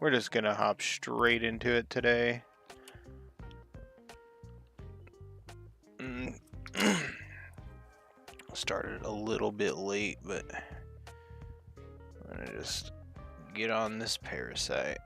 We're just gonna hop straight into it today. Started a little bit late, but I'm gonna just get on this parasite.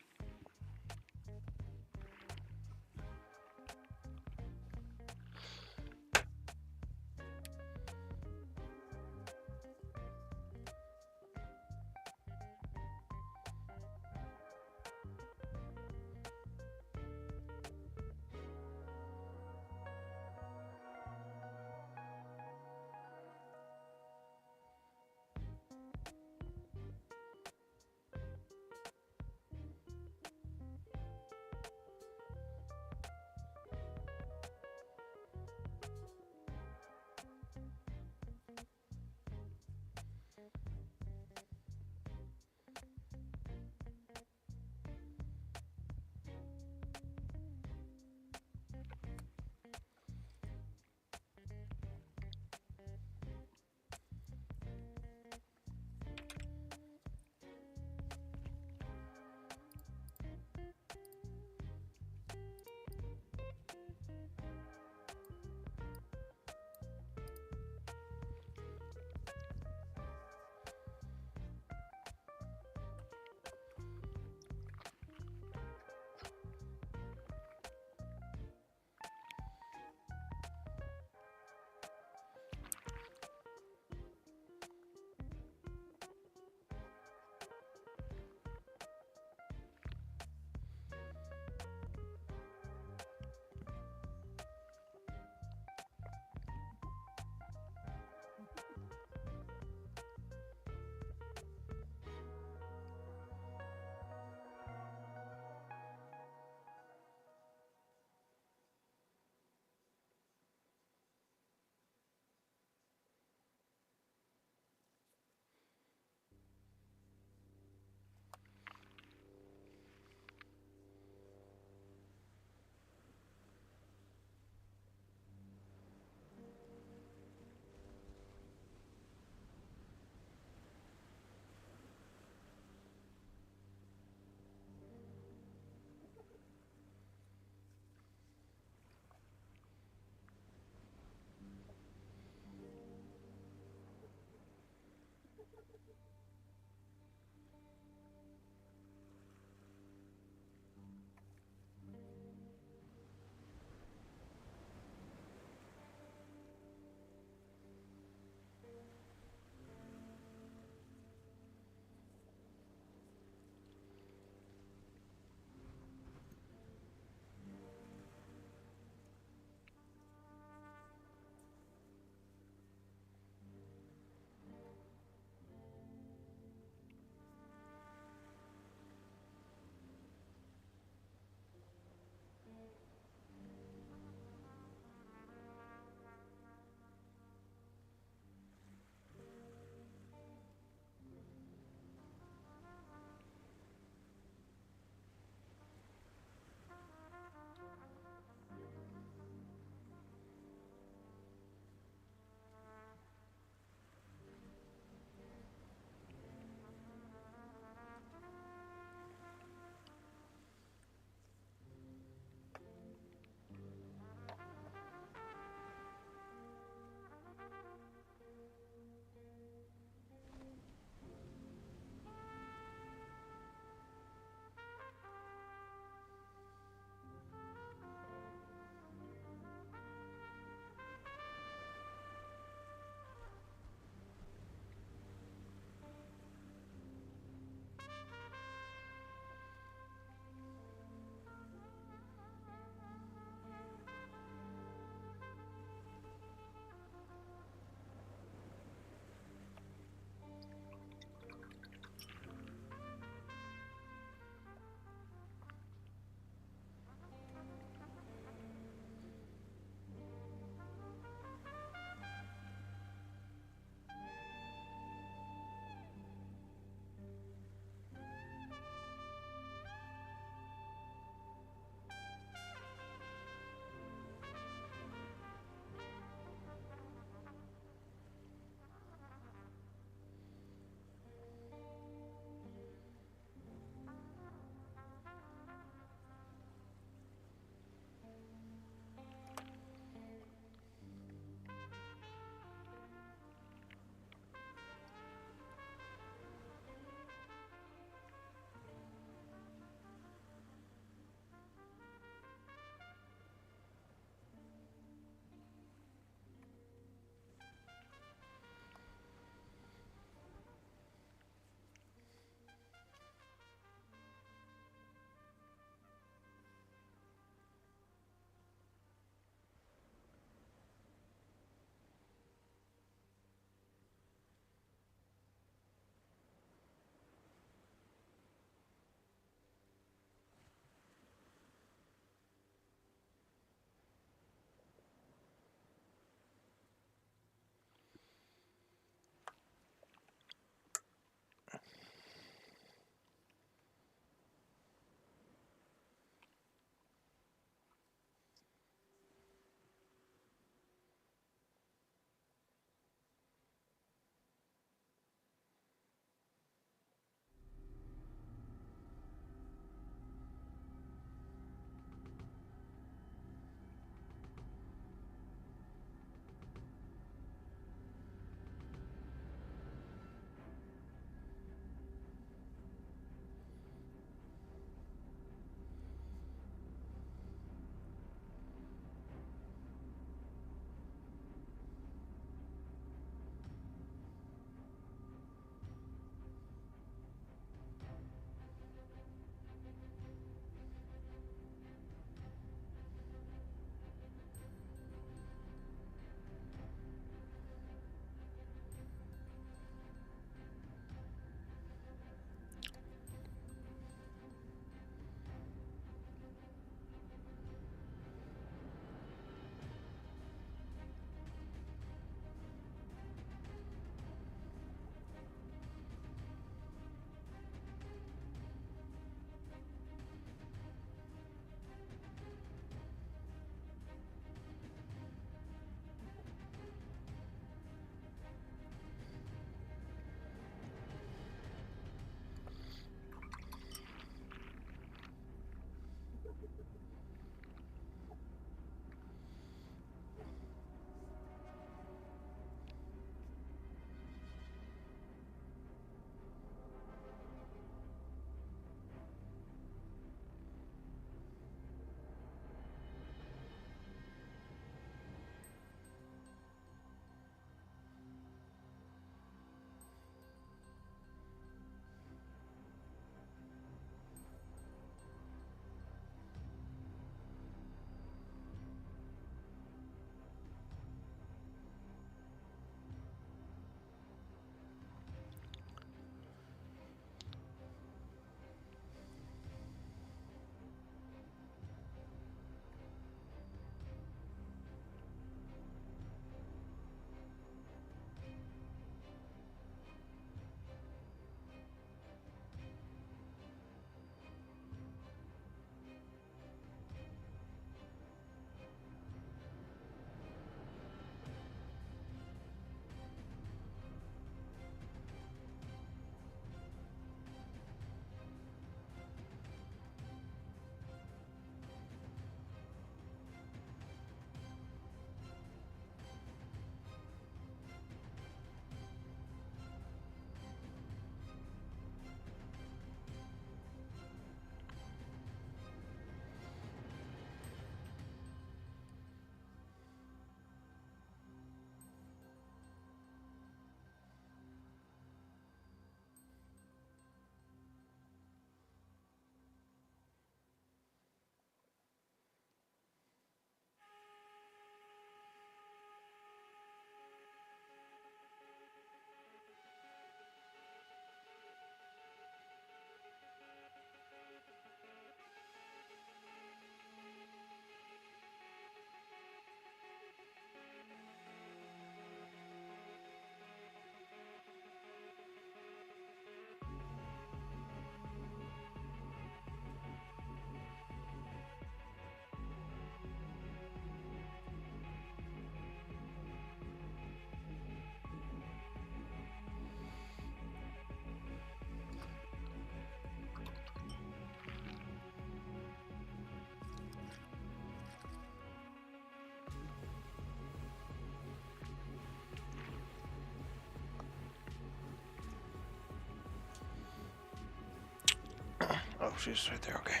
Oh, she's right there, okay.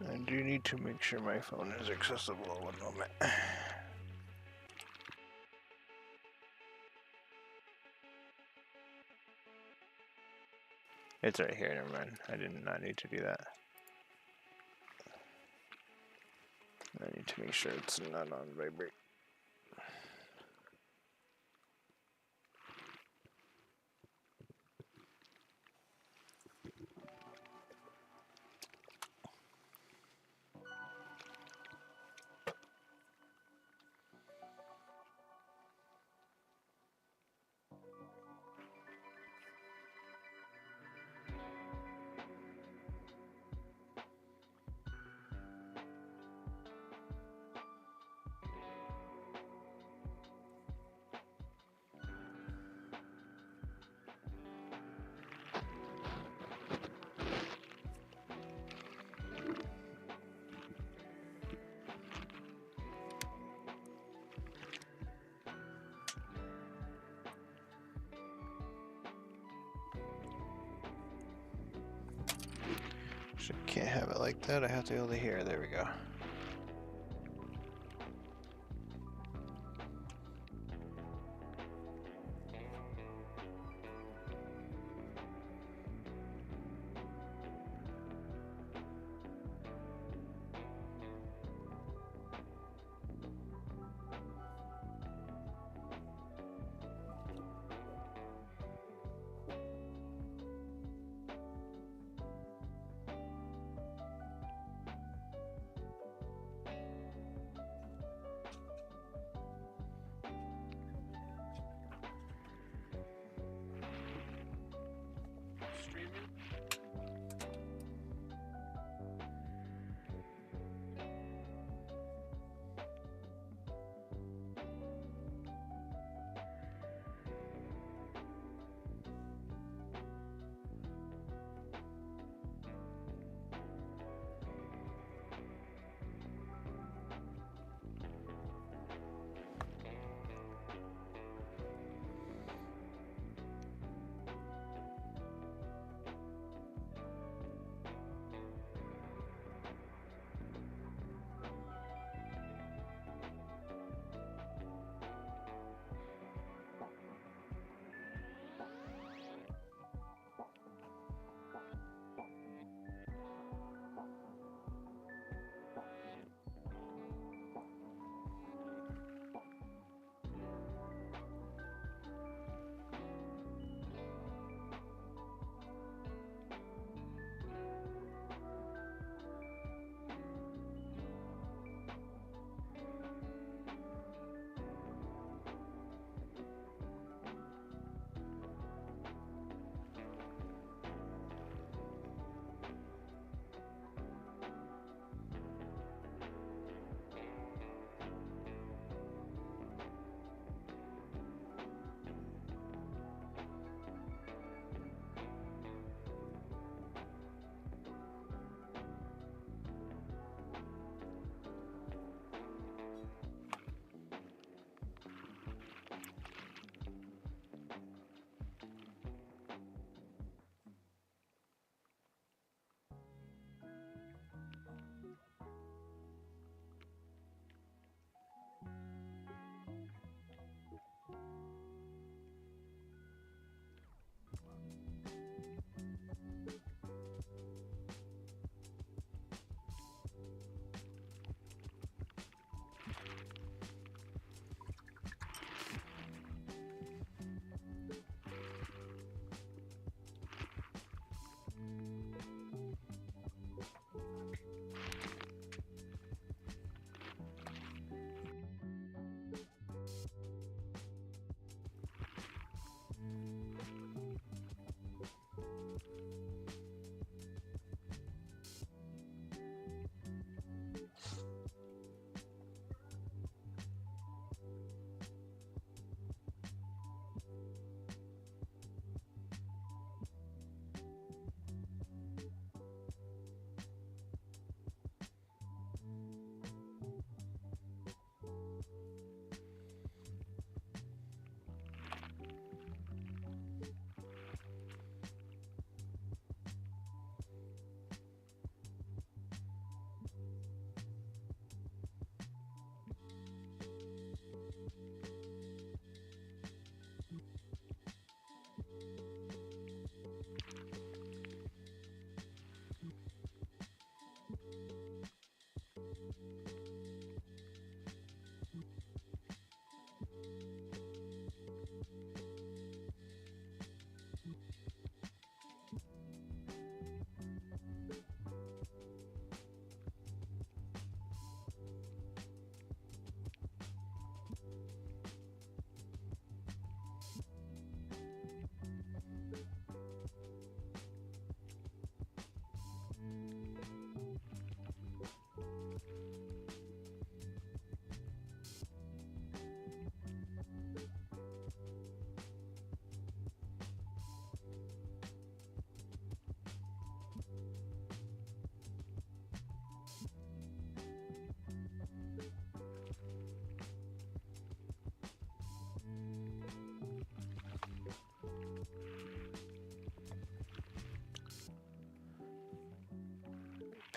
I do need to make sure my phone is accessible. One moment. It's right here, never mind. I did not need to do that. I need to make sure it's not on vibrate. Can't have it like that. I have to be able to hear. There we go.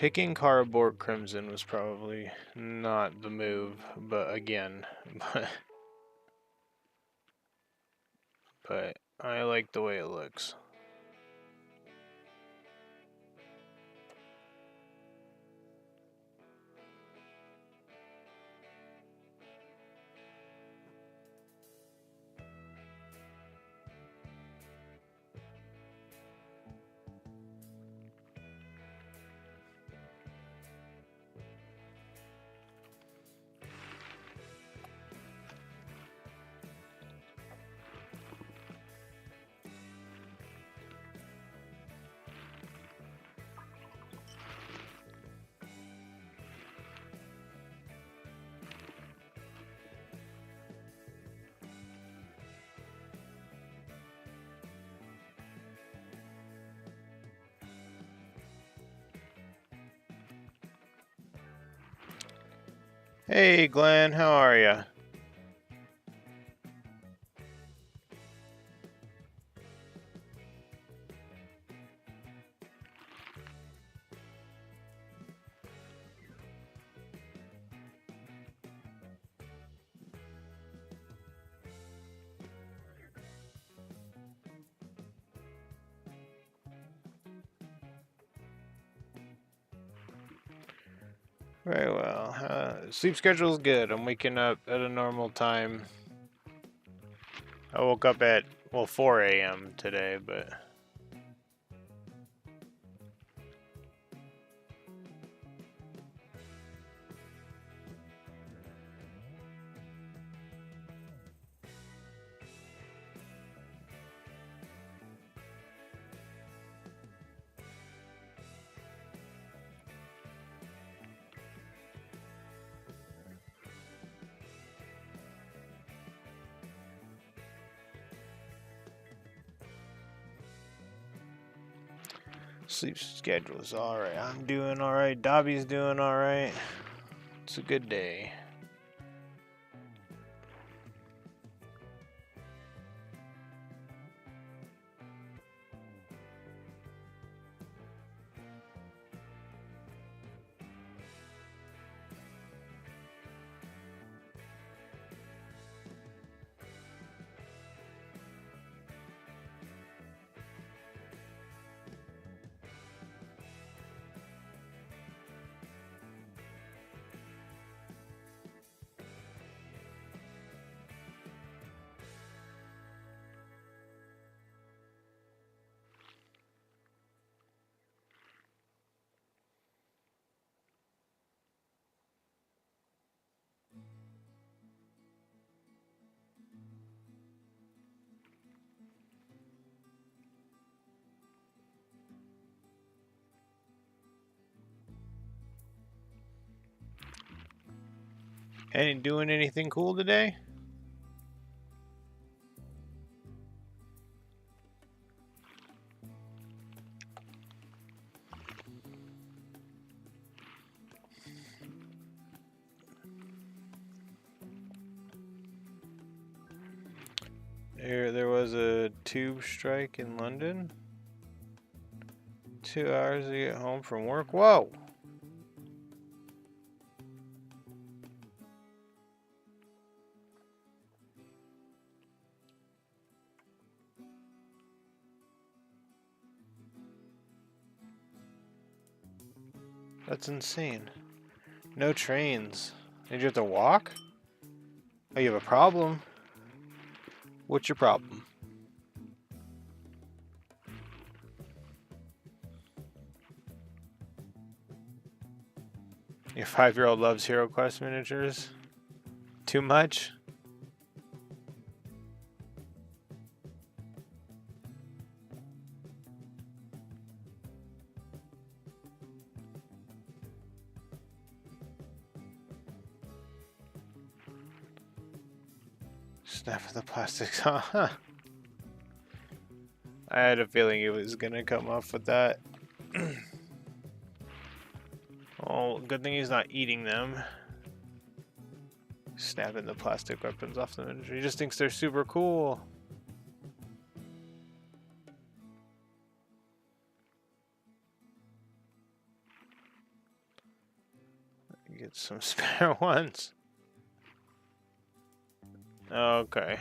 Picking cardboard crimson was probably not the move, but again, but I like the way it looks. Hey Glenn, how are ya? Very well. Sleep schedule's good. I'm waking up at a normal time. I woke up at, well, 4 a.m. today, but... Sleep schedule's alright. I'm doing alright. Dobby's doing alright. It's a good day. Ain't doing anything cool today? There was a tube strike in London. 2 hours to get home from work. Whoa! That's insane. No trains. Did you have to walk? Oh, you have a problem? What's your problem? Your 5-year-old loves Hero Quest miniatures? Too much? Snap of the plastics, huh? I had a feeling it was gonna come up with that. Oh, good thing he's not eating them. Snapping the plastic weapons off the miniature. He just thinks they're super cool. get some spare ones. Okay.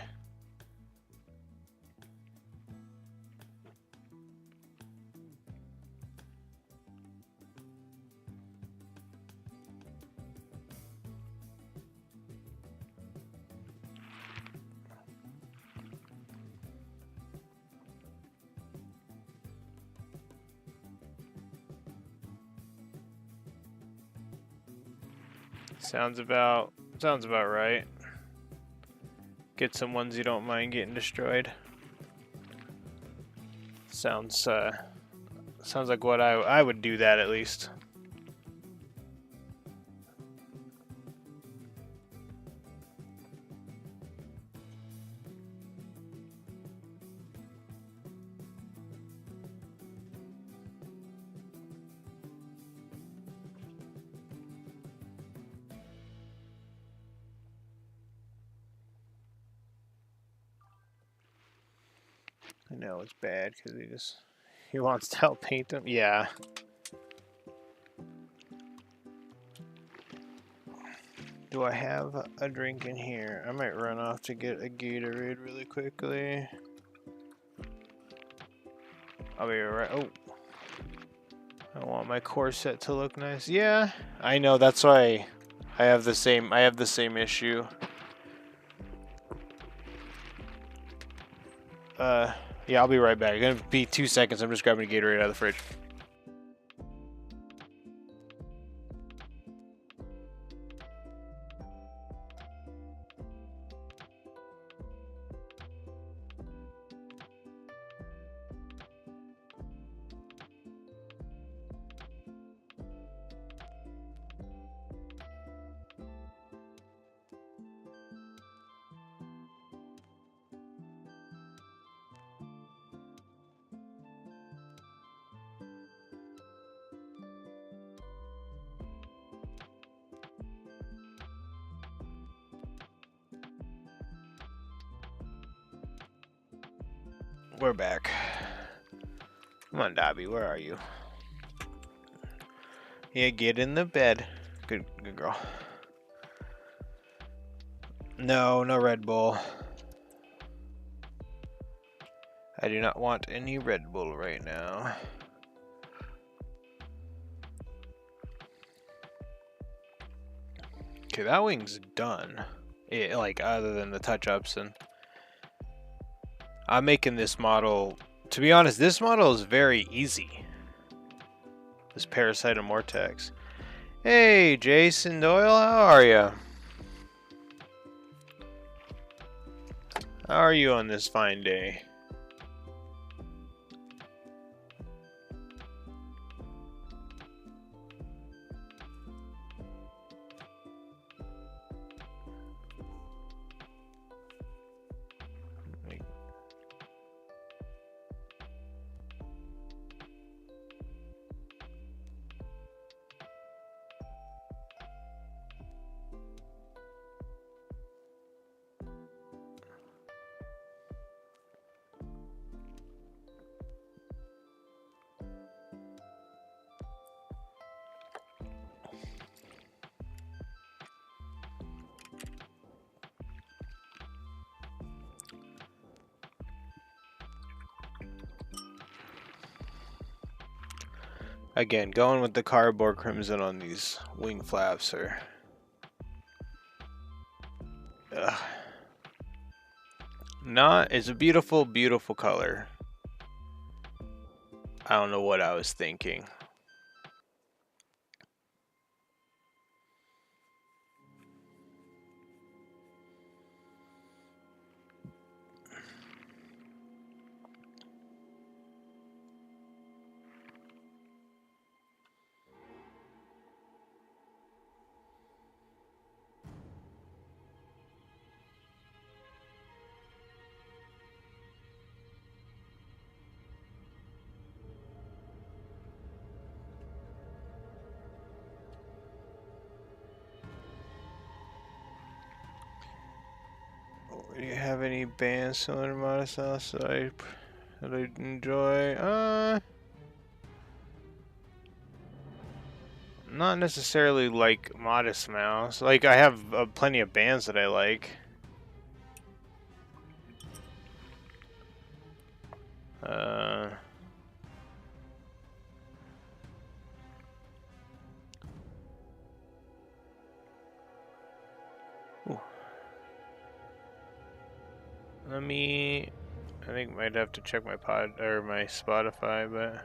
Sounds about right. Get some ones you don't mind getting destroyed. Sounds like what I would do that at least. I know it's bad because he wants to help paint them. Yeah. Do I have a drink in here? I might run off to get a Gatorade really quickly. I'll be right. Oh. I want my corset to look nice. Yeah, I know. That's why I have the same issue. Yeah, I'll be right back. It's gonna be 2 seconds. I'm just grabbing a Gatorade out of the fridge. We're back. Come on, Dobby, where are you? Yeah, get in the bed. Good girl. No Red Bull. I do not want any Red Bull right now. Okay, that wing's done. It, like, other than the touch-ups, and I'm making this model. To be honest, this model is very easy. This Parasite and Mortex. Hey, Jason Doyle, how are you? How are you on this fine day? Again, going with the cardboard crimson on these wing flaps are... it's a beautiful, beautiful color. I don't know what I was thinking. Do you have any bands similar to Modest House that I enjoy? not necessarily like Modest Mouse. Like, I have plenty of bands that I like. Ooh. I think might have to check my pod or my Spotify, but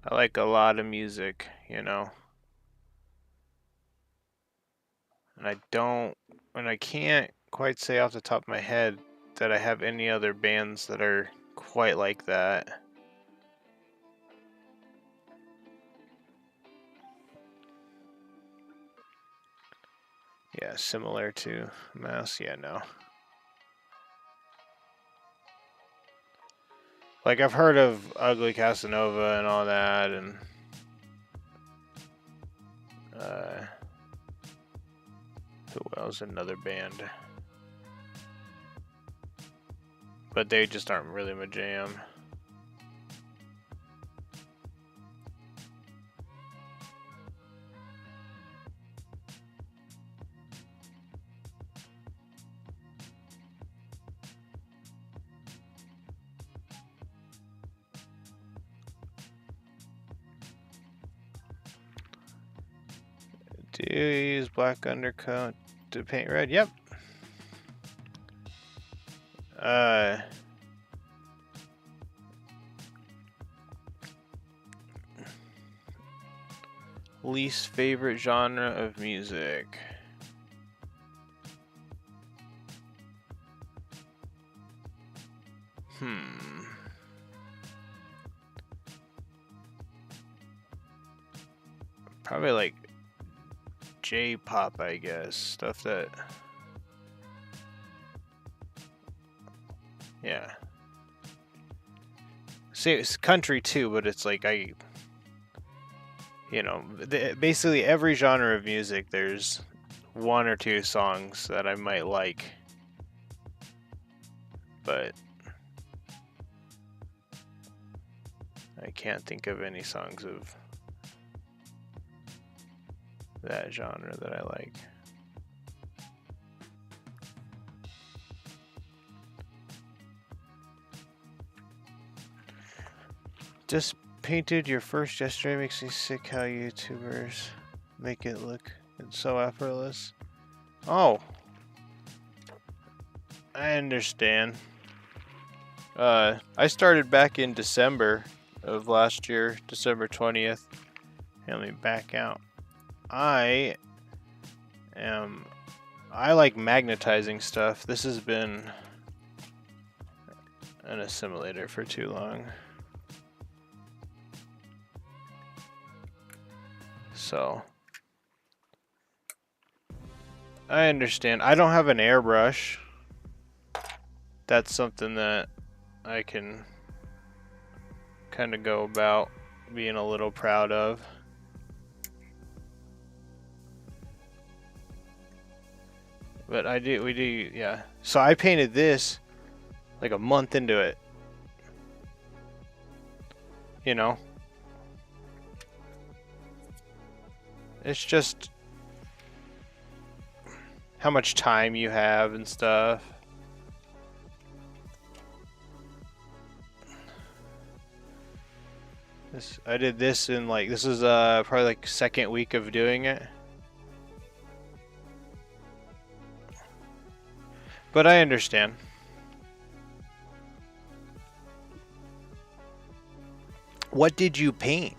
I like a lot of music, you know. And I can't quite say off the top of my head that I have any other bands that are quite like that. Yeah, similar to Mouse. Yeah, no. Like, I've heard of Ugly Casanova and all that, and who else? Another band. But they just aren't really my jam. Do you use black undercoat to paint red? Yep. Least favorite genre of music. Probably like J-pop, I guess. Stuff that... Yeah. See, it's country too, but it's like you know, basically every genre of music, there's one or two songs that I might like. But I can't think of any songs of that genre that I like. Just painted your first yesterday. Makes me sick how YouTubers make it look so effortless. Oh, I understand. I started back in December of last year, December 20th. Let me back out. I like magnetizing stuff. This has been an assimilator for too long. So, I understand. I don't have an airbrush. That's something that I can kind of go about being a little proud of. But we do, yeah. So I painted this like a month into it. You know? It's just how much time you have and stuff. I did this in like, this is probably like second week of doing it. But I understand. What did you paint?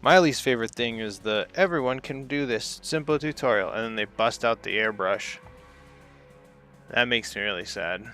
My least favorite thing is the everyone can do this simple tutorial and then they bust out the airbrush. That makes me really sad.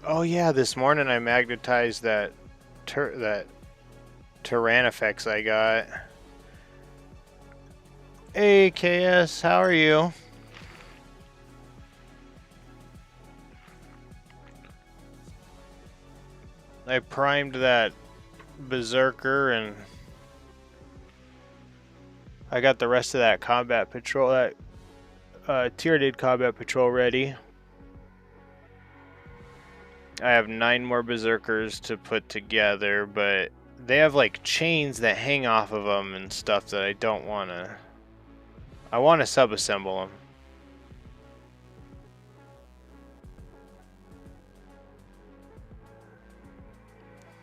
Oh yeah, this morning I magnetized that Tyrannifex I got. Hey KS, how are you? I primed that Berserker and I got the rest of that combat patrol, that Tyranid combat patrol ready. I have 9 more Berserkers to put together, but they have like chains that hang off of them and stuff that I don't want to. I want to sub-assemble them.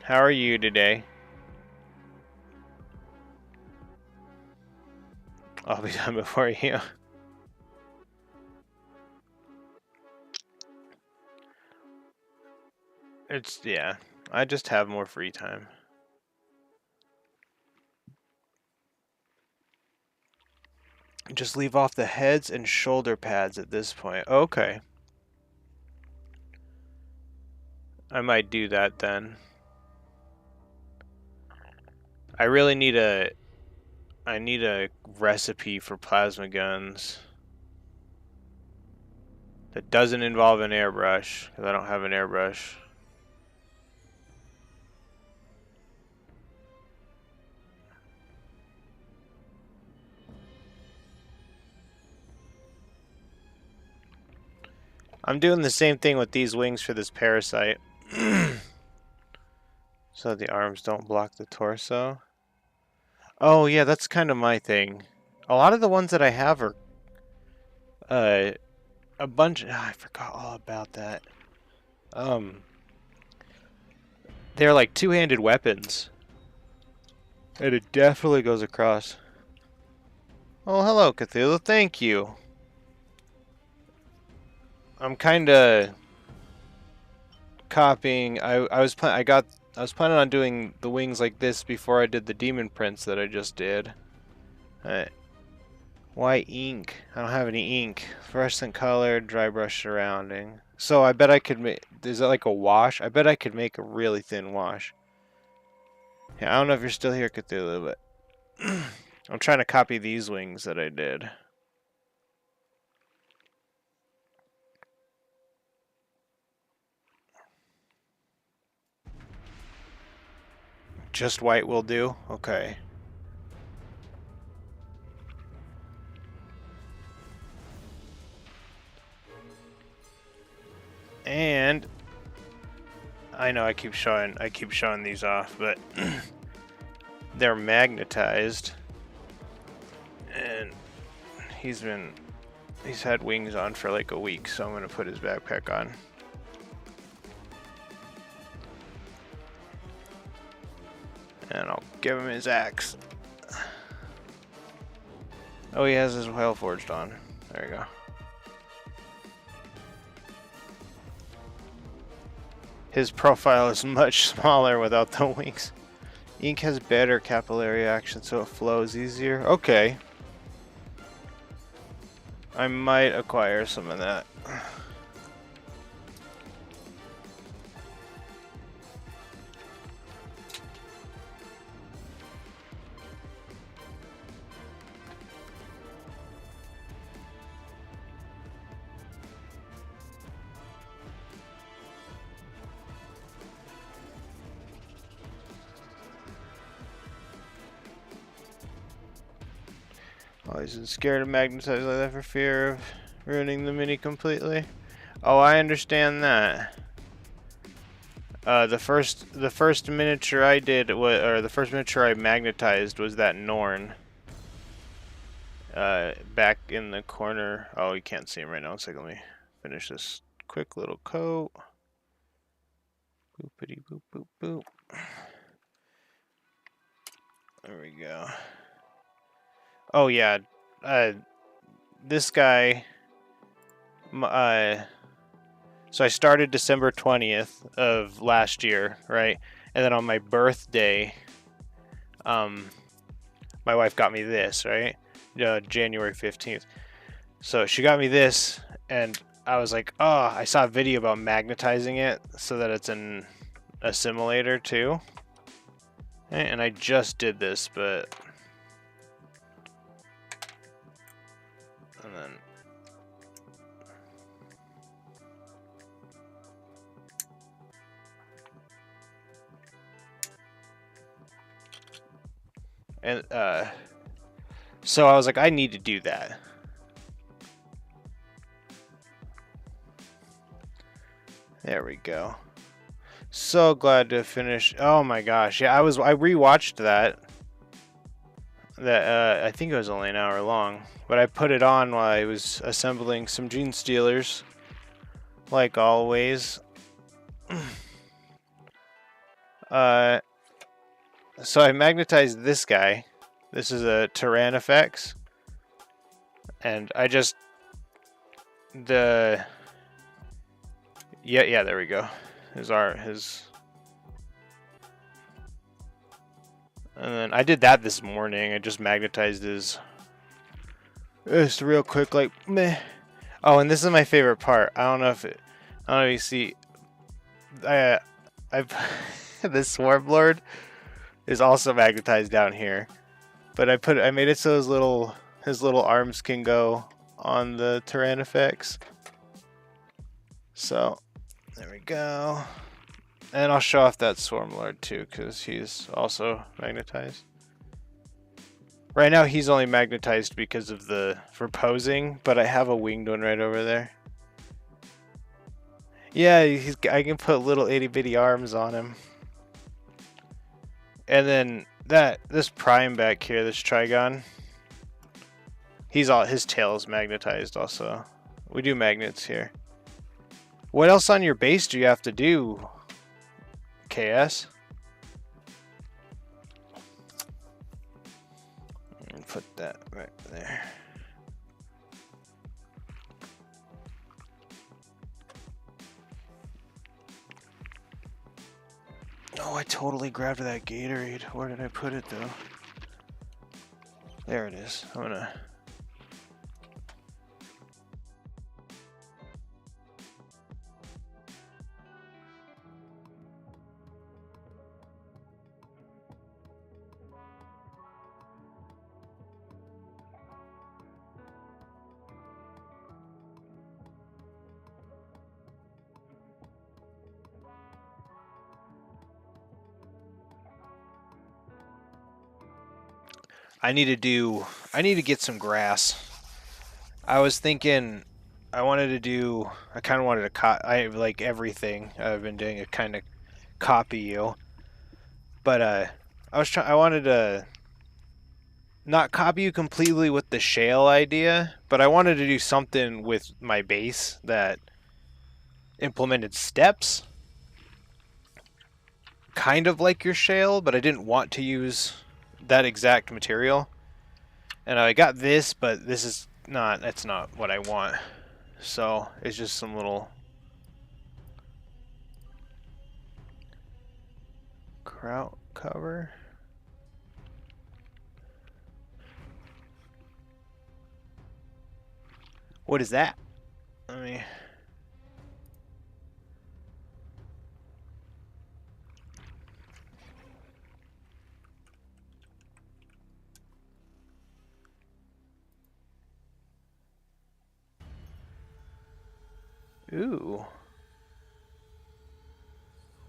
How are you today? I'll be done before you. Yeah, I just have more free time. Just leave off the heads and shoulder pads at this point. Okay. I might do that then. I really need a recipe for plasma guns that doesn't involve an airbrush, because I don't have an airbrush. I'm doing the same thing with these wings for this parasite. So the arms don't block the torso. Oh yeah, that's kind of my thing. A lot of the ones that I have are a bunch. I forgot all about that. They're like two-handed weapons. And it definitely goes across. Oh, hello, Cthulhu. Thank you. I'm kind of copying. I was planning on doing the wings like this before I did the demon prints that I just did. Why ink? I don't have any ink. Fluorescent color, dry brush surrounding. So I bet I could make. Is that like a wash? I bet I could make a really thin wash. Yeah, I don't know if you're still here, Cthulhu, but I'm trying to copy these wings that I did. Just white will do? Okay. And I know I keep showing these off, but they're magnetized. And he's had wings on for like a week, so I'm gonna put his backpack on. And I'll give him his axe. Oh, he has his whale forged on. There you go. His profile is much smaller without the wings. Ink has better capillary action, so it flows easier. Okay. I might acquire some of that. Always been scared of magnetized like that for fear of ruining the mini completely. Oh, I understand that. The first miniature I did was, or the first miniature I magnetized was that Norn. Back in the corner. Oh, you can't see him right now. It's like, let me finish this quick little coat. Boopity boop boop boop. There we go. Oh yeah, this guy. So I started December 20th of last year, right? And then on my birthday, my wife got me this, right? January 15th. So she got me this, and I was like, oh, I saw a video about magnetizing it so that it's an assimilator too. And I just did this, but... And then... And, so I was like, I need to do that. There we go. So glad to finish. Oh my gosh. Yeah, I rewatched that. I think it was only an hour long, but I put it on while I was assembling some Gene Stealers, like always. So I magnetized this guy. This is a Tyranid, and I just yeah, there we go. His. And then I did that this morning. I just magnetized his. Just real quick, like meh. Oh, and this is my favorite part. I don't know if you see. I've this Swarm Lord is also magnetized down here, but I made it so his little arms can go on the Tyranid. So there we go. And I'll show off that Swarm Lord too, because he's also magnetized. Right now he's only magnetized because of for posing, but I have a winged one right over there. Yeah, I can put little itty bitty arms on him. And then this Prime back here, this Trigon, his tail is magnetized also. We do magnets here. What else on your base do you have to do, KS? And put that right there. Oh, I totally grabbed that Gatorade. Where did I put it though? There it is. I'm gonna... I need to get some grass. I was thinking I kind of wanted to I like everything I've been doing, I kind of copy you. But I wanted to not copy you completely with the shale idea, but I wanted to do something with my base that implemented steps. Kind of like your shale, but I didn't want to use that exact material. And I got this, but that's not what I want. So it's just some little kraut cover. What is that? Let me... Ooh.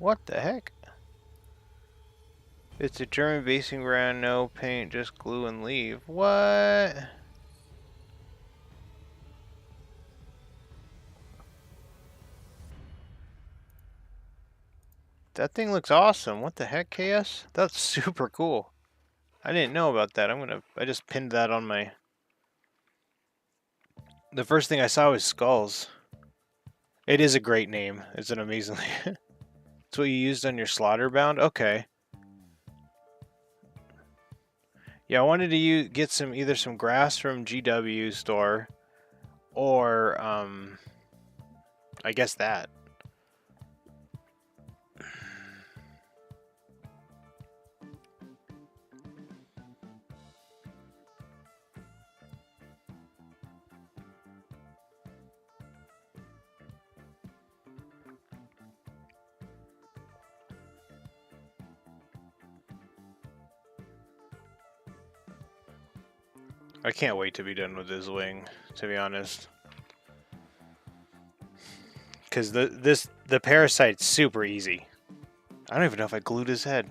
What the heck? It's a German basing brand, no paint, just glue and leave. What? That thing looks awesome. What the heck, KS? That's super cool. I didn't know about that. I just pinned that on my... The first thing I saw was skulls. It is a great name. It's an amazingly... It's what you used on your Slaughterbound? Okay. Yeah, I wanted to get either some grass from GW store, or I guess that. I can't wait to be done with his wing, to be honest. Because the parasite's super easy. I don't even know if I glued his head.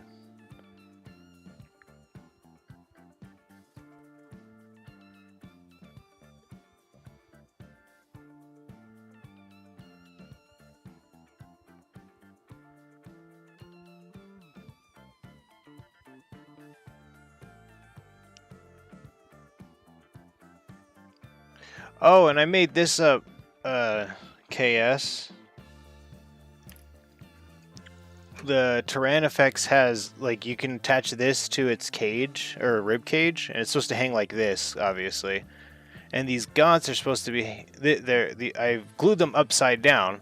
Oh, and I made this up, KS. The Tyranifex has, like, you can attach this to its cage, or rib cage, and it's supposed to hang like this, obviously. And these gaunts are supposed to be, I've glued them upside down,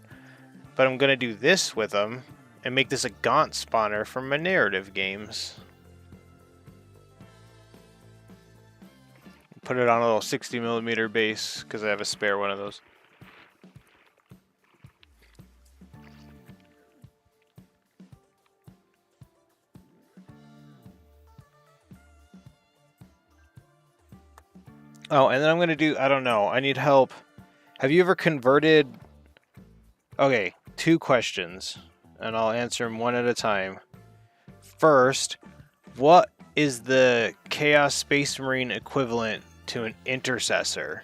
but I'm going to do this with them, and make this a gaunt spawner for my narrative games. Put it on a little 60mm base, because I have a spare one of those. Oh, and then I'm going to do, I don't know, I need help. Have you ever converted... Okay, 2 questions, and I'll answer them one at a time. First, what is the Chaos Space Marine equivalent to an intercessor?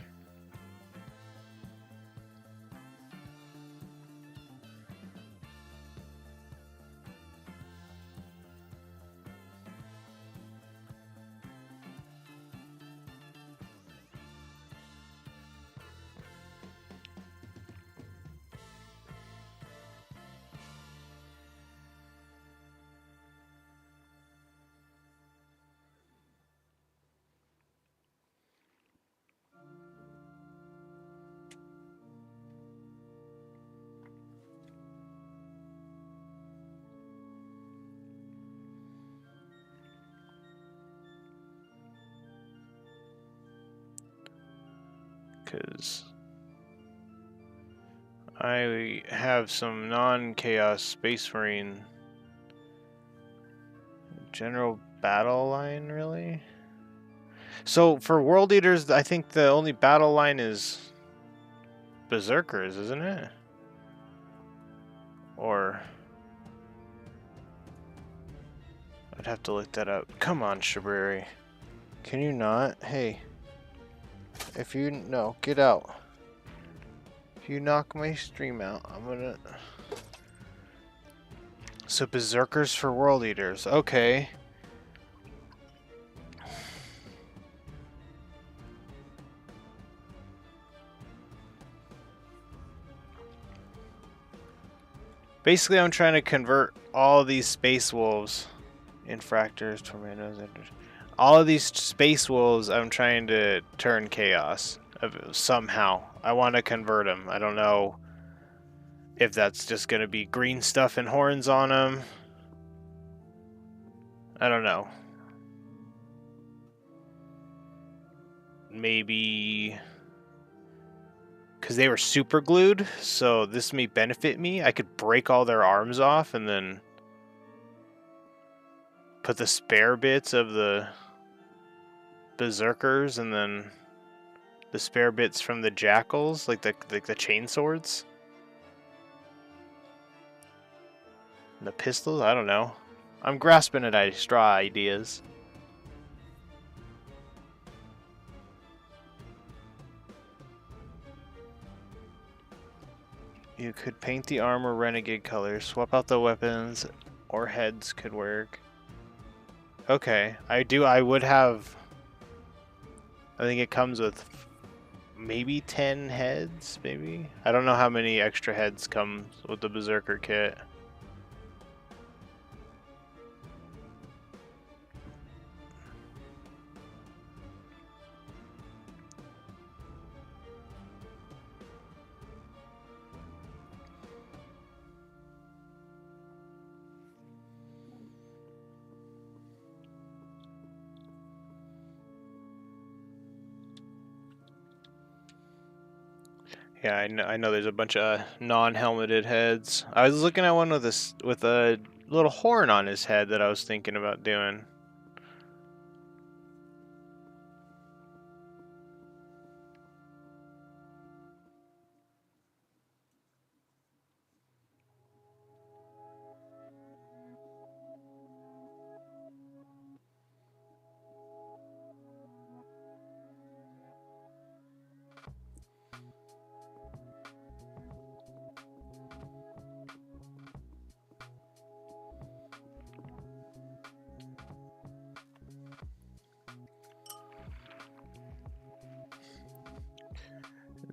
Because I have some non-Chaos Space Marine general battle line, really? So for World Eaters, I think the only battle line is Berserkers, isn't it? Or... I'd have to look that up. Come on, Shabriri. Can you not? Hey. If you... No, get out. If you knock my stream out, I'm gonna... So Berserkers for World Eaters. Okay. Basically, I'm trying to convert all of these Space Wolves... Infractors, Tornadoes... All of these Space Wolves, I'm trying to turn Chaos. Somehow. I want to convert them. I don't know if that's just going to be green stuff and horns on them. I don't know. Maybe... Because they were super glued, so this may benefit me. I could break all their arms off and then put the spare bits of the Berserkers and then the spare bits from the Jackals, like the chain swords. And the pistols? I don't know. I'm grasping at straw ideas. You could paint the armor renegade colors, swap out the weapons, or heads could work. Okay, I would have... I think it comes with maybe 10 heads, maybe? I don't know how many extra heads come with the Berserker kit. Yeah, I know there's a bunch of non-helmeted heads. I was looking at one with a little horn on his head that I was thinking about doing.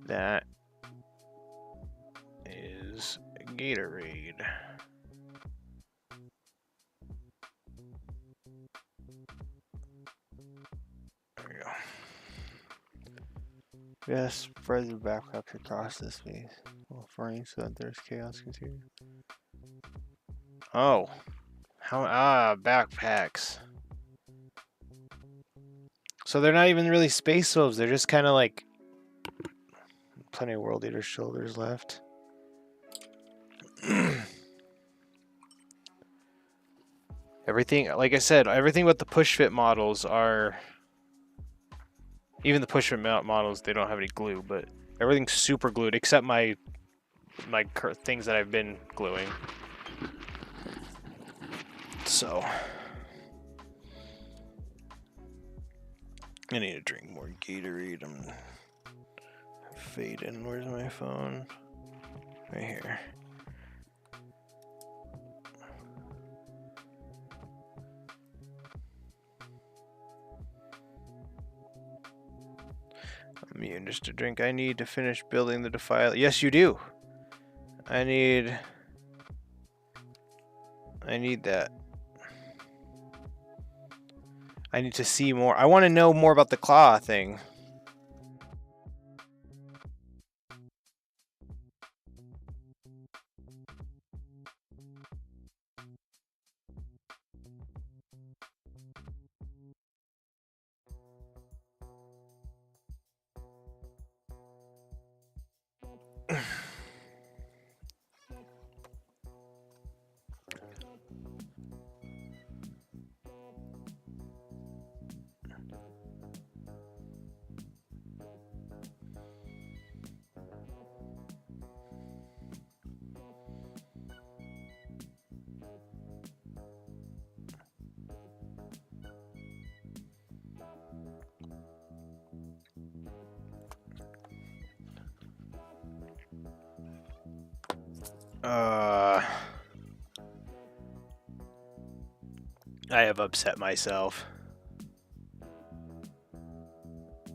That is Gatorade. There we go. Yes, spread the backpacks across the space while frying so that there's chaos continue. Oh. Backpacks. So they're not even really space wolves, they're just kind of like plenty of World Eater shoulders left. Everything, like I said, everything but the push fit models are... Even the push fit models, they don't have any glue, but everything's super glued except my things that I've been gluing. So... I need to drink more Gatorade. I'm fading. Where's my phone? Right here. I'm muting just to drink. I need to finish building the Defiler. Yes, you do. I need that. I need to see more. I want to know more about the claw thing. I have upset myself.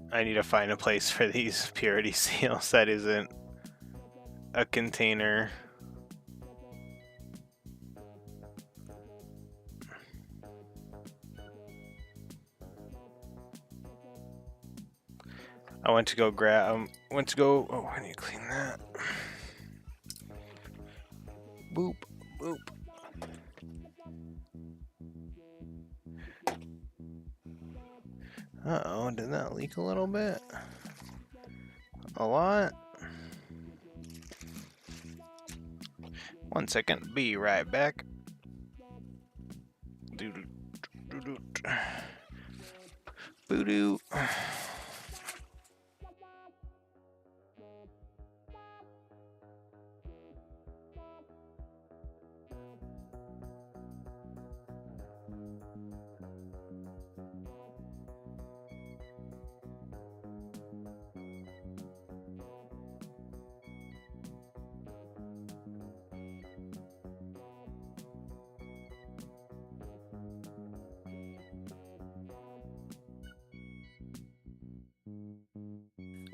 I need to find a place for these purity seals that isn't a container. I went to go grab. Oh, I need to clean that. Boop, boop. Uh-oh, did that leak a little bit? A lot? 1 second, be right back. Boo-doo.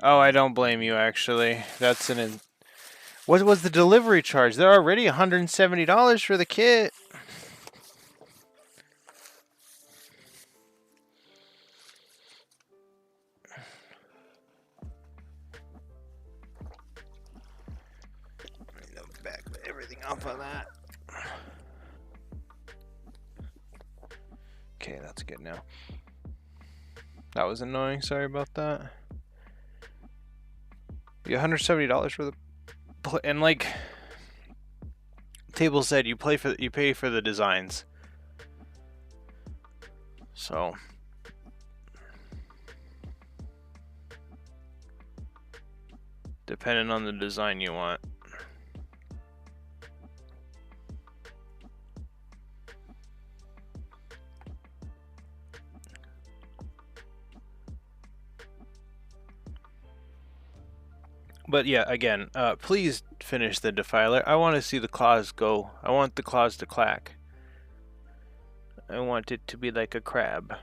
Oh, I don't blame you, actually. That's what was the delivery charge? They're already $170 for the kit. Back everything off of that. Okay, that's good now. That was annoying. Sorry about that. Yeah, $170 for the and like Table said, you pay for the designs. So depending on the design you want. But yeah, again, please finish the Defiler. I want to see the claws go. I want the claws to clack. I want it to be like a crab.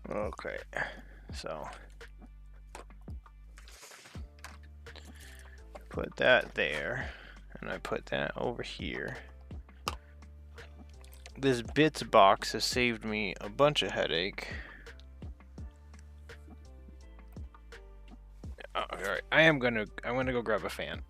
Okay, so put that there, and I put that over here. This bits box has saved me a bunch of headache. Oh, all right, I'm gonna go grab a fan.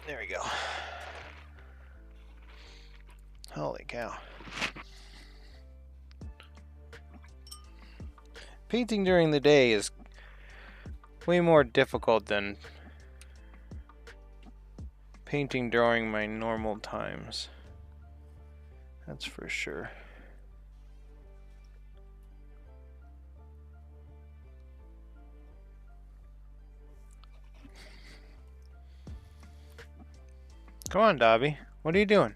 There we go. Holy cow. Painting during the day is way more difficult than painting during my normal times. That's for sure. Come on, Dobby. What are you doing?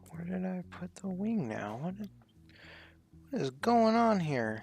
Where did I put the wing now? What is going on here?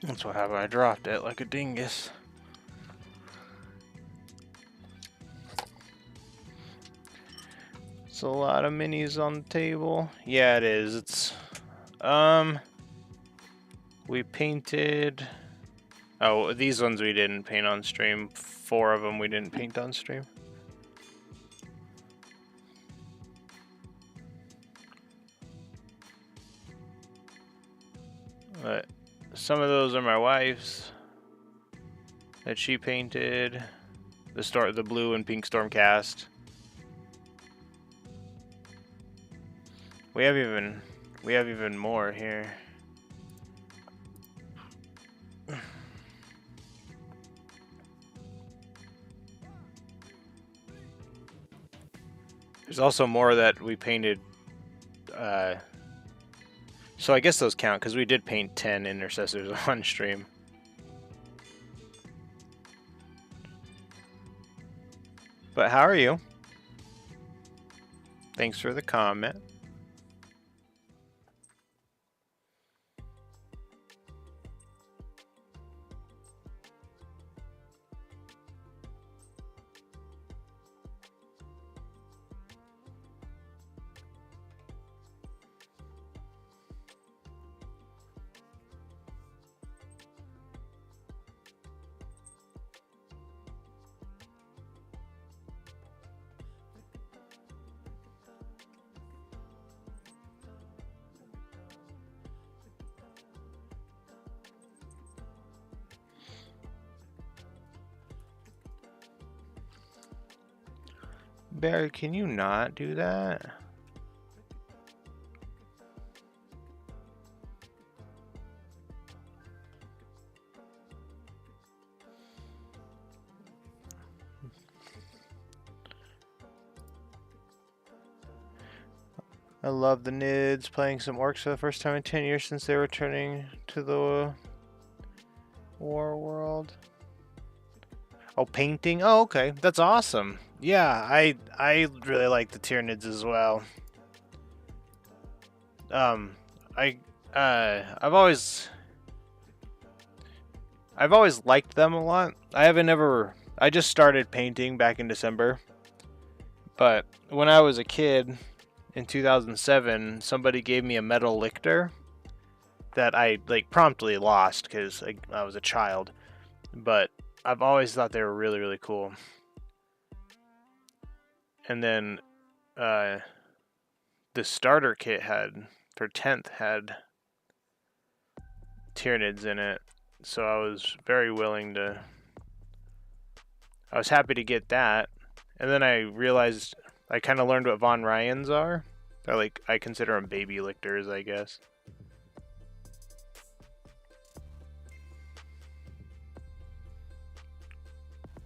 That's what happened. I dropped it like a dingus. It's a lot of minis on the table. Yeah, it is. It's we painted. Oh, these ones we didn't paint on stream. 4 of them we didn't paint on stream. But some of those are my wife's that she painted. The blue and pink Stormcast. We have even more here. There's also more that we painted. So I guess those count because we did paint 10 intercessors on stream. But how are you? Thanks for the comment. Barry, can you not do that? I love the Nids playing some orcs for the first time in 10 years since they were returning to the War World. Oh, painting. Oh, okay, that's awesome. Yeah, I really like the Tyranids as well. Um, I I've always liked them a lot. I just started painting back in December, but when I was a kid in 2007, somebody gave me a metal lictor that I like promptly lost because I was a child. But I've always thought they were really, really cool. And then the starter kit for 10th had Tyranids in it, so I was happy to get that. And then I realized I kind of learned what Von Ryans are. I consider them baby lictors, I guess.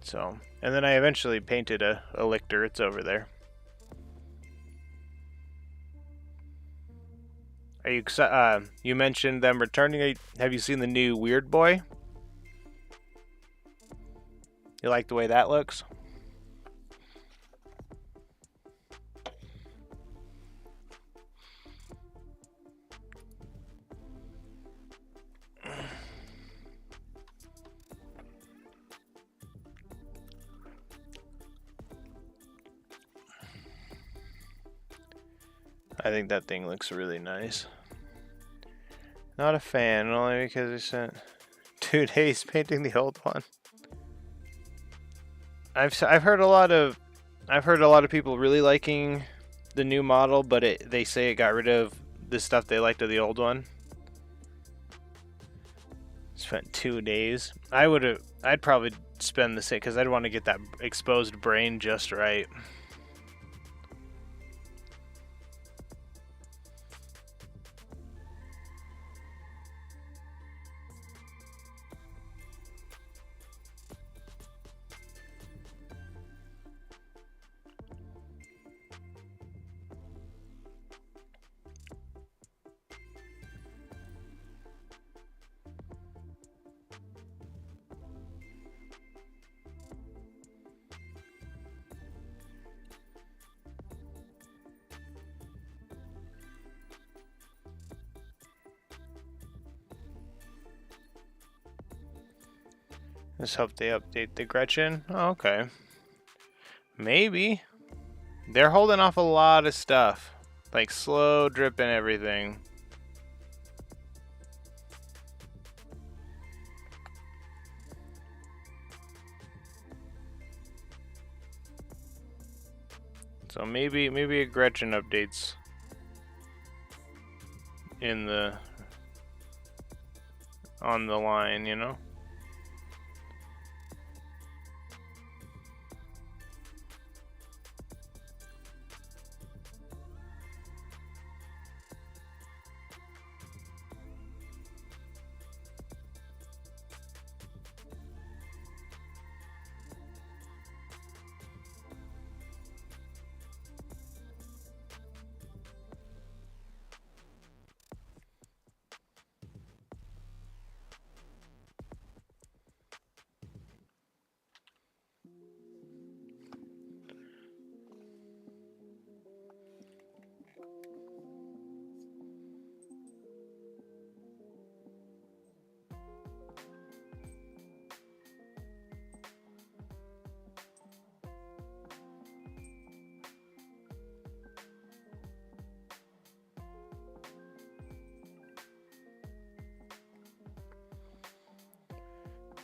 So, and then I eventually painted a lictor. It's over there. Are you excited? You mentioned them returning. Have you seen the new Weird Boy? You like the way that looks? I think that thing looks really nice. Not a fan, only because I spent 2 days painting the old one. I've heard a lot of people really liking the new model, but they say it got rid of the stuff they liked of the old one. Spent 2 days. I'd probably spend the same because I'd want to get that exposed brain just right. Let's hope they update the Gretchen. Oh, okay. Maybe. They're holding off a lot of stuff. Like slow dripping everything. So maybe a Gretchen updates on the line, you know?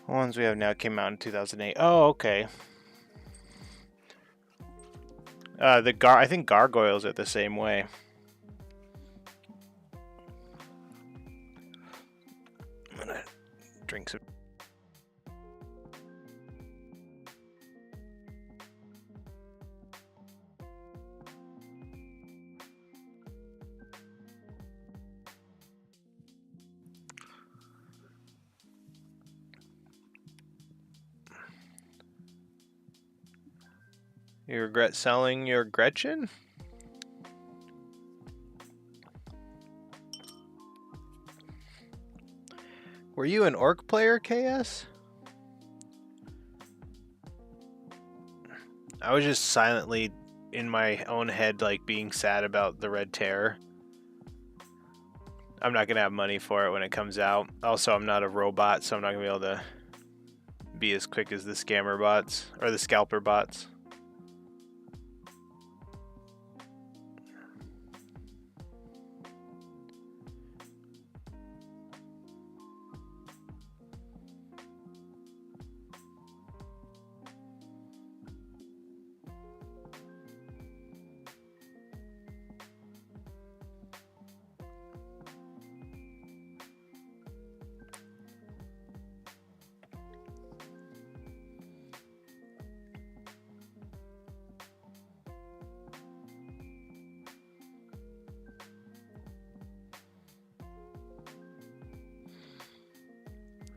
The ones we have now came out in 2008. Oh, okay. I think gargoyles are the same way. I'm gonna drink some. You regret selling your Gretchen? Were you an orc player, KS? I was just silently in my own head, like, being sad about the Red Terror. I'm not gonna have money for it when it comes out. Also, I'm not a robot, so I'm not gonna be able to be as quick as the scammer bots, or the scalper bots.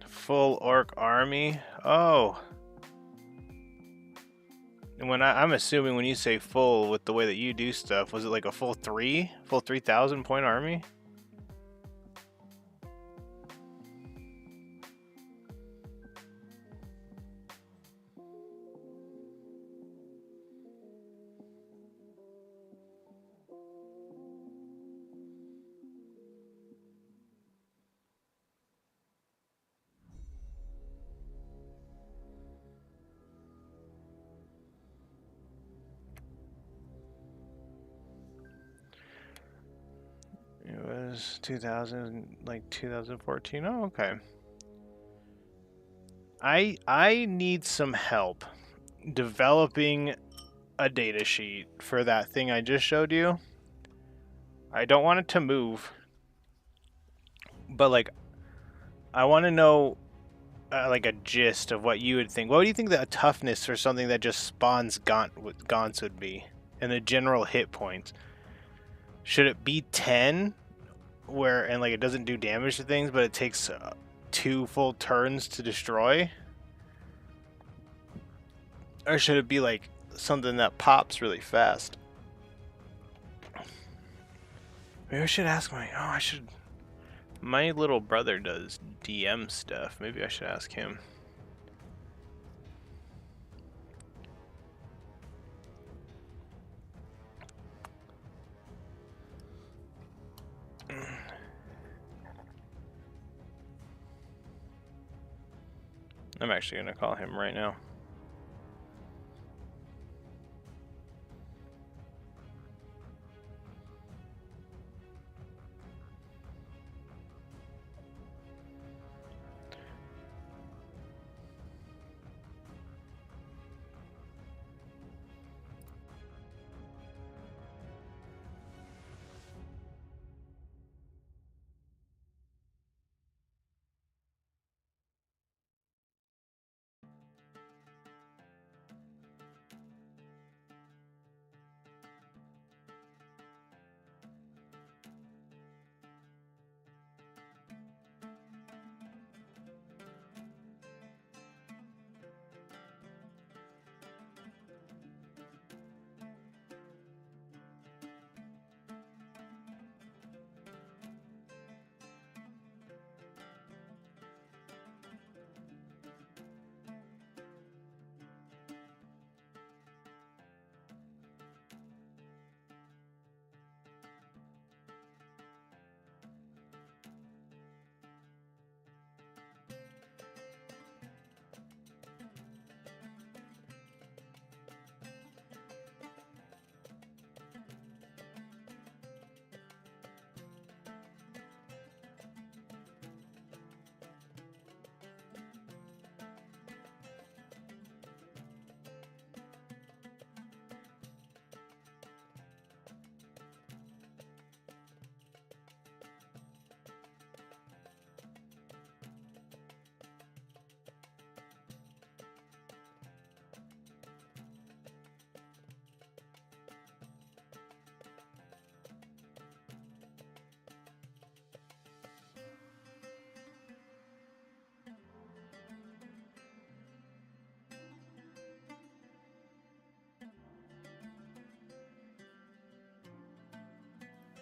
Full orc army? Oh. And when I'm assuming when you say full with the way that you do stuff, was it like a full 3,000 point army? It was 2000, like 2014. Oh, okay. I need some help developing a data sheet for that thing I just showed you. I don't want it to move, but like I want to know like a gist of what you would think. What do you think that a toughness for something that just spawns gaunts would be, and the general hit points? Should it be 10, and like it doesn't do damage to things, but it takes 2 full turns to destroy? Or should it be like something that pops really fast? Maybe I should ask my little brother does DM stuff. Maybe I should ask him. I'm actually gonna call him right now.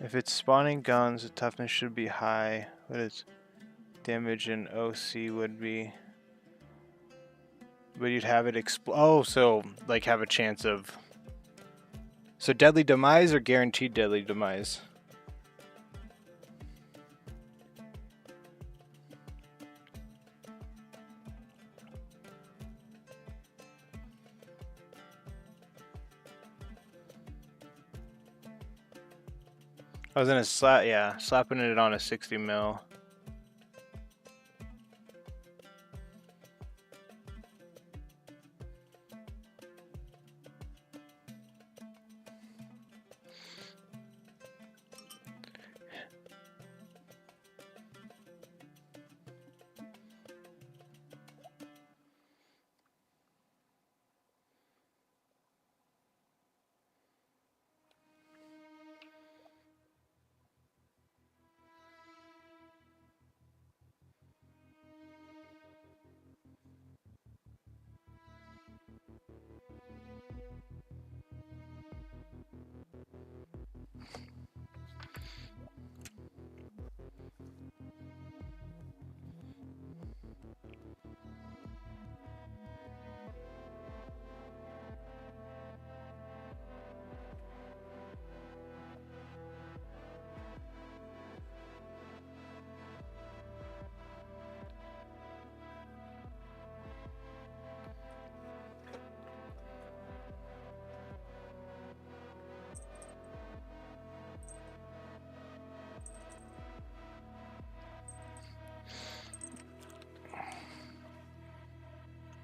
If it's spawning guns, the toughness should be high. What is Damage in OC would be... But you'd have it explode. Oh, so, like, have a chance of... So deadly demise or guaranteed deadly demise? I was gonna slapping it on a 60 mil.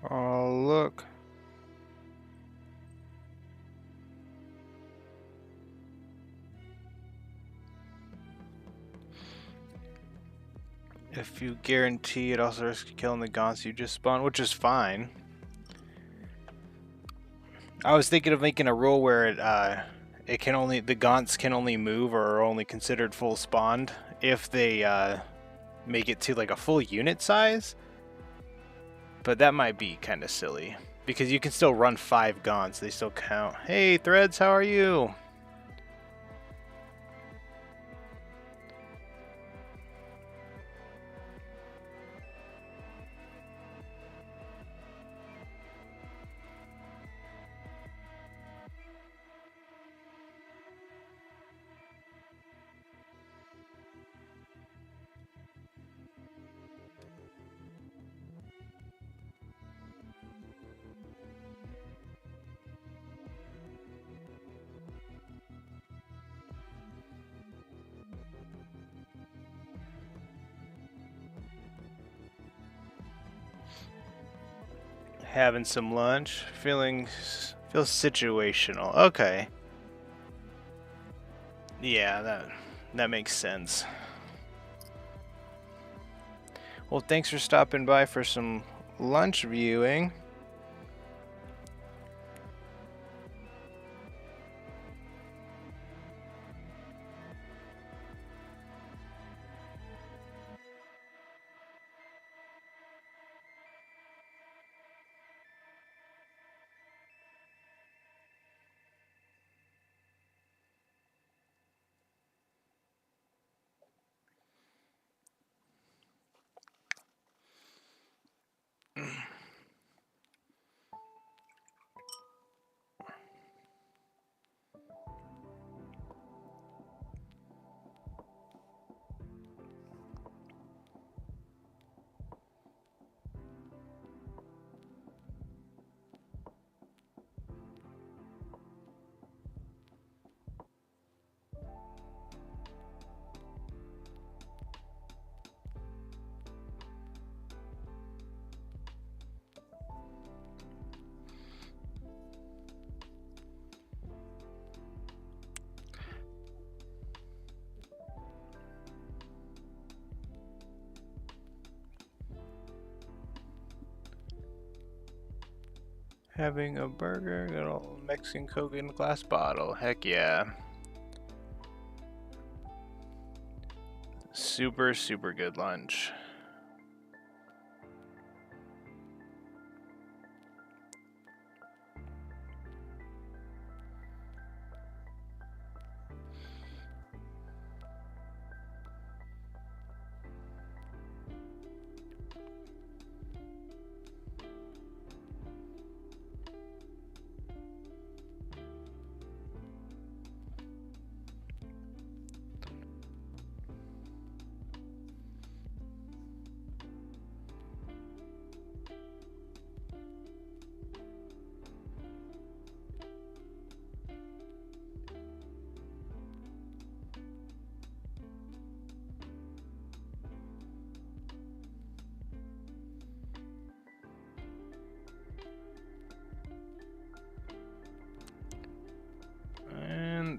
Oh, look. If you guarantee it also risks killing the gaunts you just spawned, which is fine. I was thinking of making a rule where it can only, the gaunts can only move or are only considered full spawned if they make it to like a full unit size. But that might be kind of silly because you can still run 5 gaunts, they still count. Hey Threads, how are you? Having some lunch, feels situational. Okay. Yeah, that makes sense. Well, thanks for stopping by for some lunch viewing. Having a burger, good old Mexican Coke in a glass bottle. Heck yeah. Super, super good lunch.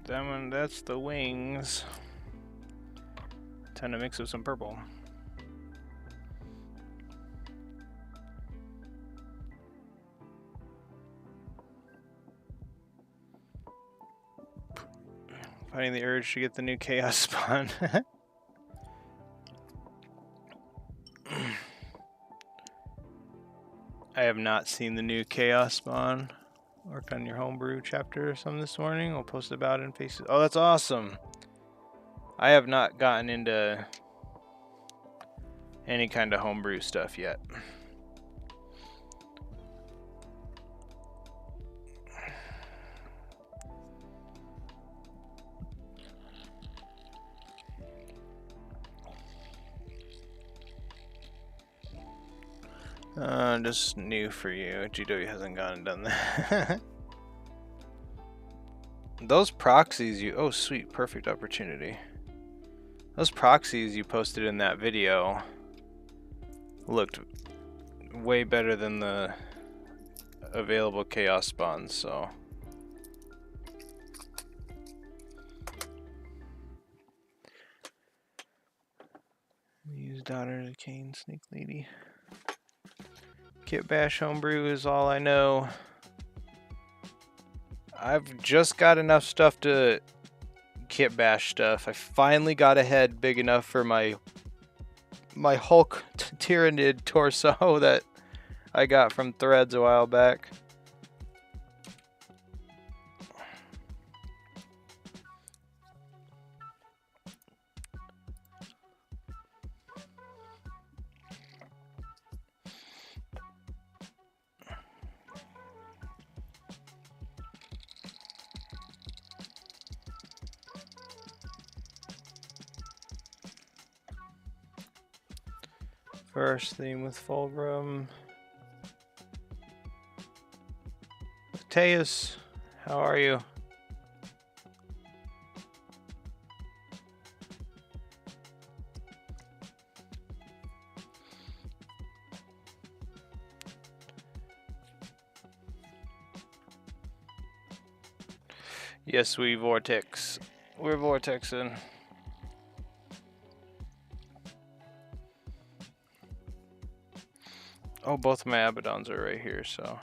That one, that's the wings. Time to mix with some purple. Fighting the urge to get the new chaos spawn. I have not seen the new chaos spawn. Worked on your homebrew chapter or something this morning. I'll post about it in Faces. Oh, that's awesome. I have not gotten into any kind of homebrew stuff yet. Just new for you. GW hasn't gone and done that. Those proxies you... Oh, sweet. Perfect opportunity. Those proxies you posted in that video looked way better than the available chaos spawns, so... Use Daughter of Cain, Snake Lady. Kit Bash homebrew is all I know. I've just got enough stuff to kit bash stuff. I finally got a head big enough for my Hulk Tyranid torso that I got from Threads a while back. First theme with Fulgrim. Mateus, how are you? Yes, we vortex. We're vortexing. Oh, both of my Abaddons are right here, so.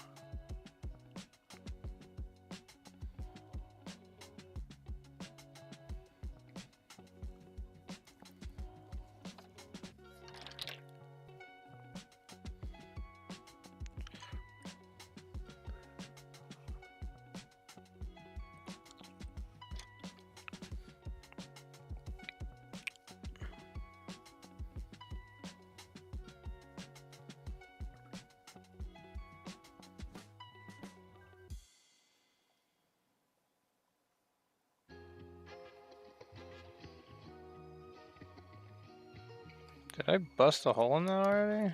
Did I bust a hole in that already?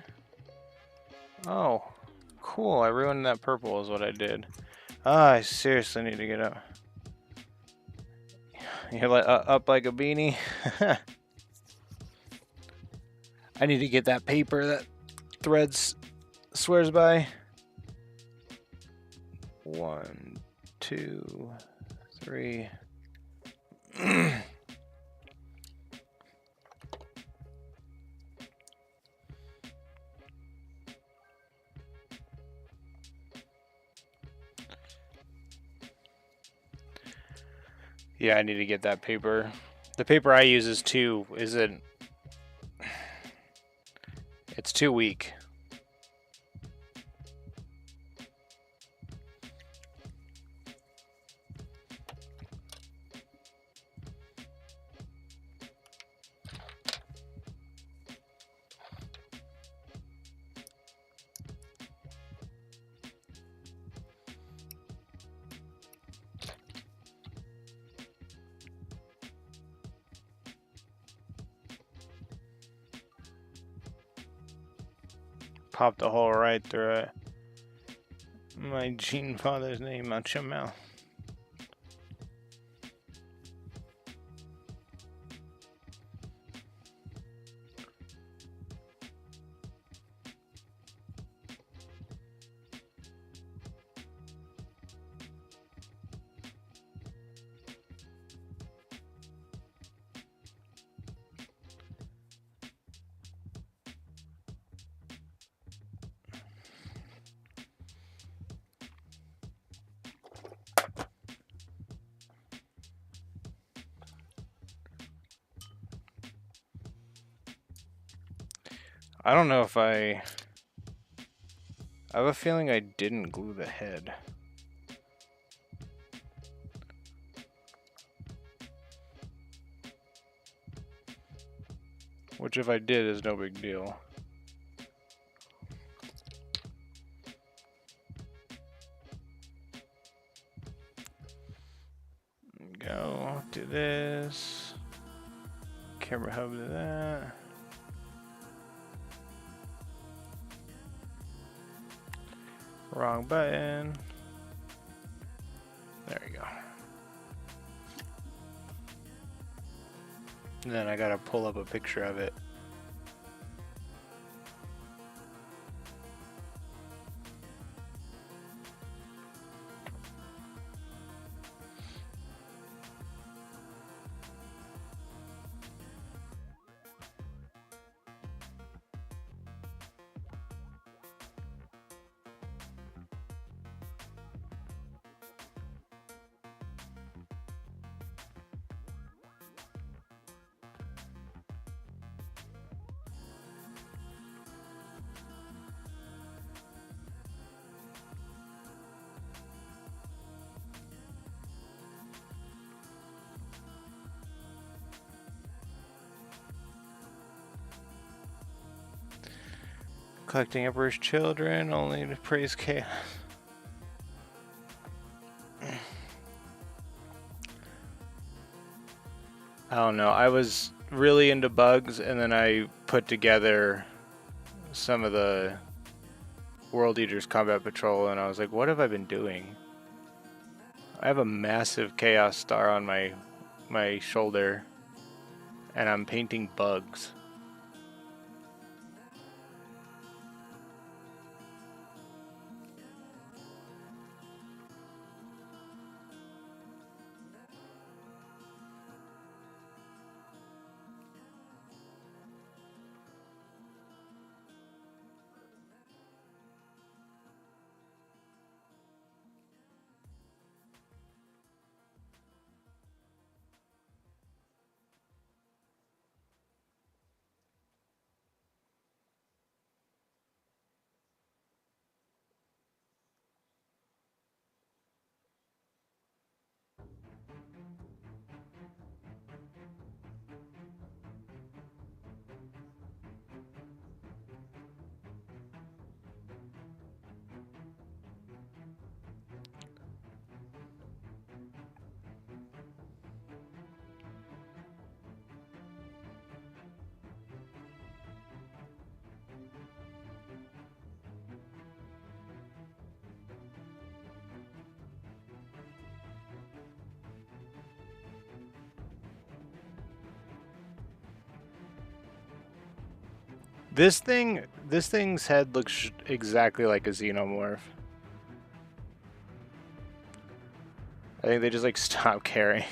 Oh, cool. I ruined that purple is what I did. Ah, I seriously need to get up. You're like, up like a beanie. I need to get that paper that Threads swears by. 1, 2, 3. Yeah, I need to get that paper. The paper I use is it's too weak. Popped a hole right through it. My gene father's name out your mouth. I don't know if I have a feeling I didn't glue the head. Which if I did is no big deal. Go to this. Camera hub to that. Wrong button. There we go. And then I gotta pull up a picture of it. Collecting Emperor's children, only to praise chaos. I don't know. I was really into bugs, and then I put together some of the World Eaters Combat Patrol, and I was like, what have I been doing? I have a massive chaos star on my shoulder, and I'm painting bugs. This thing's head looks exactly like a xenomorph. I think they just like stopped caring.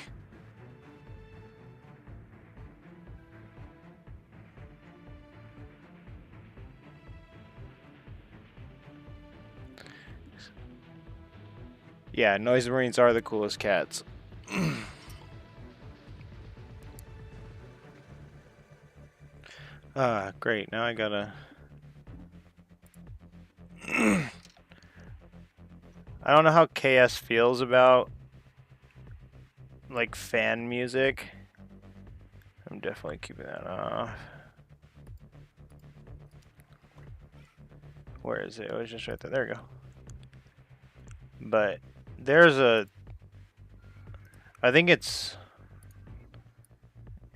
Yeah, Noise Marines are the coolest cats. Ah, great. Now I gotta... I don't know how KS feels about like fan music. I'm definitely keeping that off. Where is it? Oh, it's just right there. There we go. But there's a... I think it's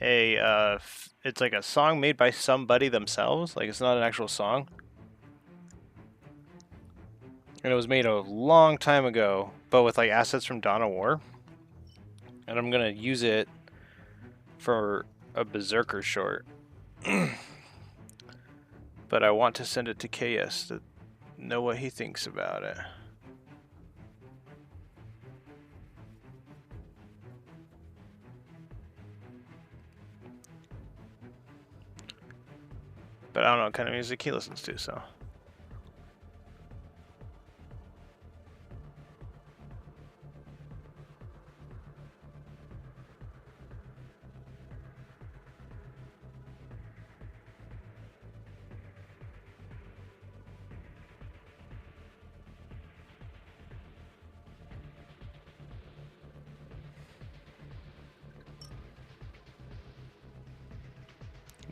a... it's like a song made by somebody themselves. Like, it's not an actual song. And it was made a long time ago, but with like assets from Dawn of War. And I'm gonna use it for a Berserker short. But I want to send it to KS to know what he thinks about it. But I don't know what kind of music he listens to, so.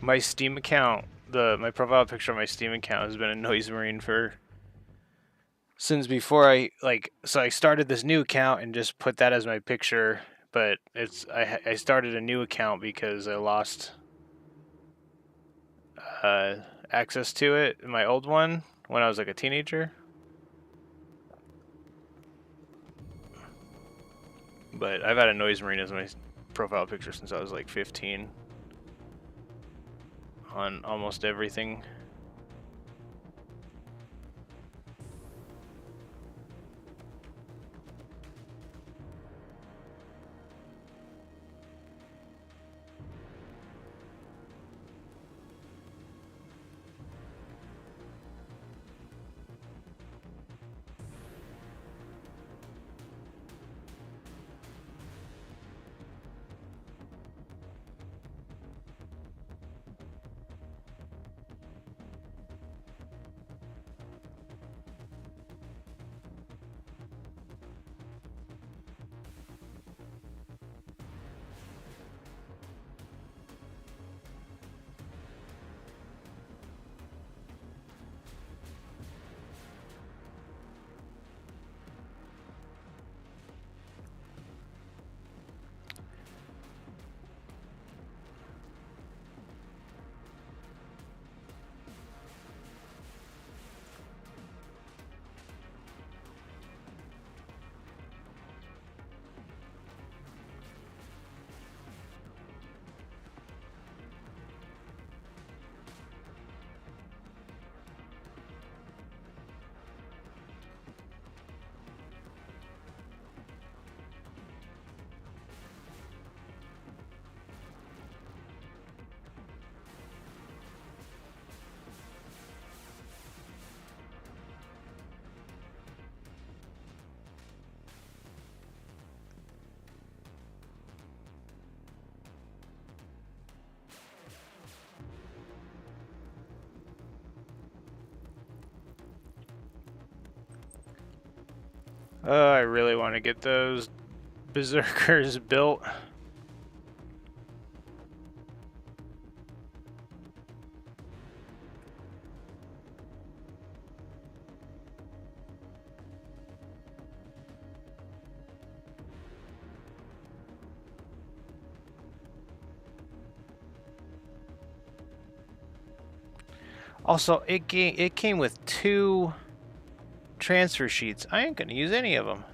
My Steam account, my profile picture on my Steam account has been a Noise Marine for since before so I started this new account and just put that as my picture, but I started a new account because I lost uh, access to it in my old one when I was like a teenager. But I've had a Noise Marine as my profile picture since I was like 15 on almost everything. I really want to get those berserkers built. Also, it came with 2 transfer sheets. I ain't gonna use any of them.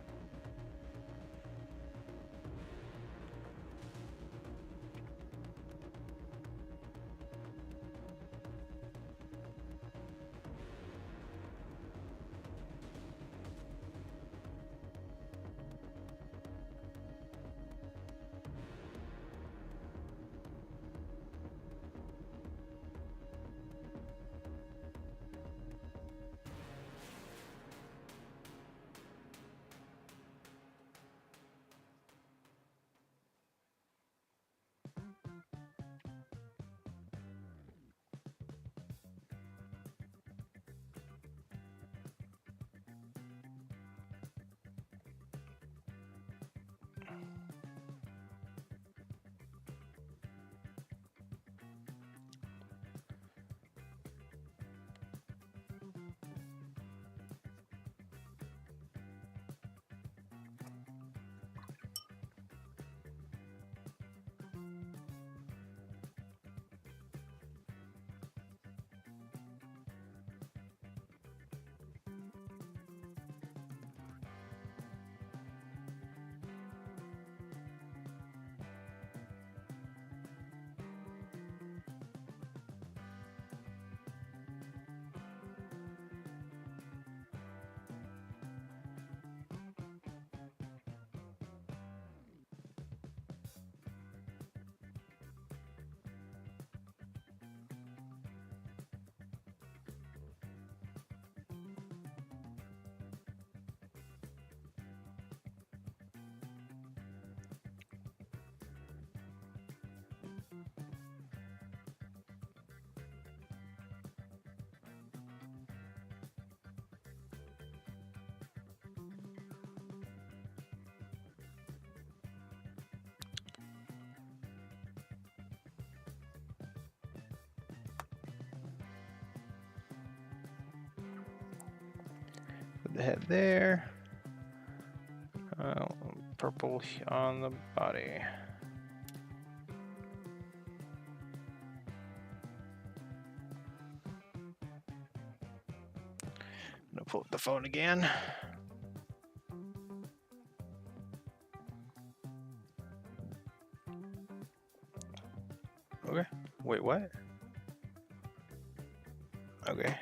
the head there. Purple on the body. I'm gonna pull up the phone again. Okay. Wait, what? Okay.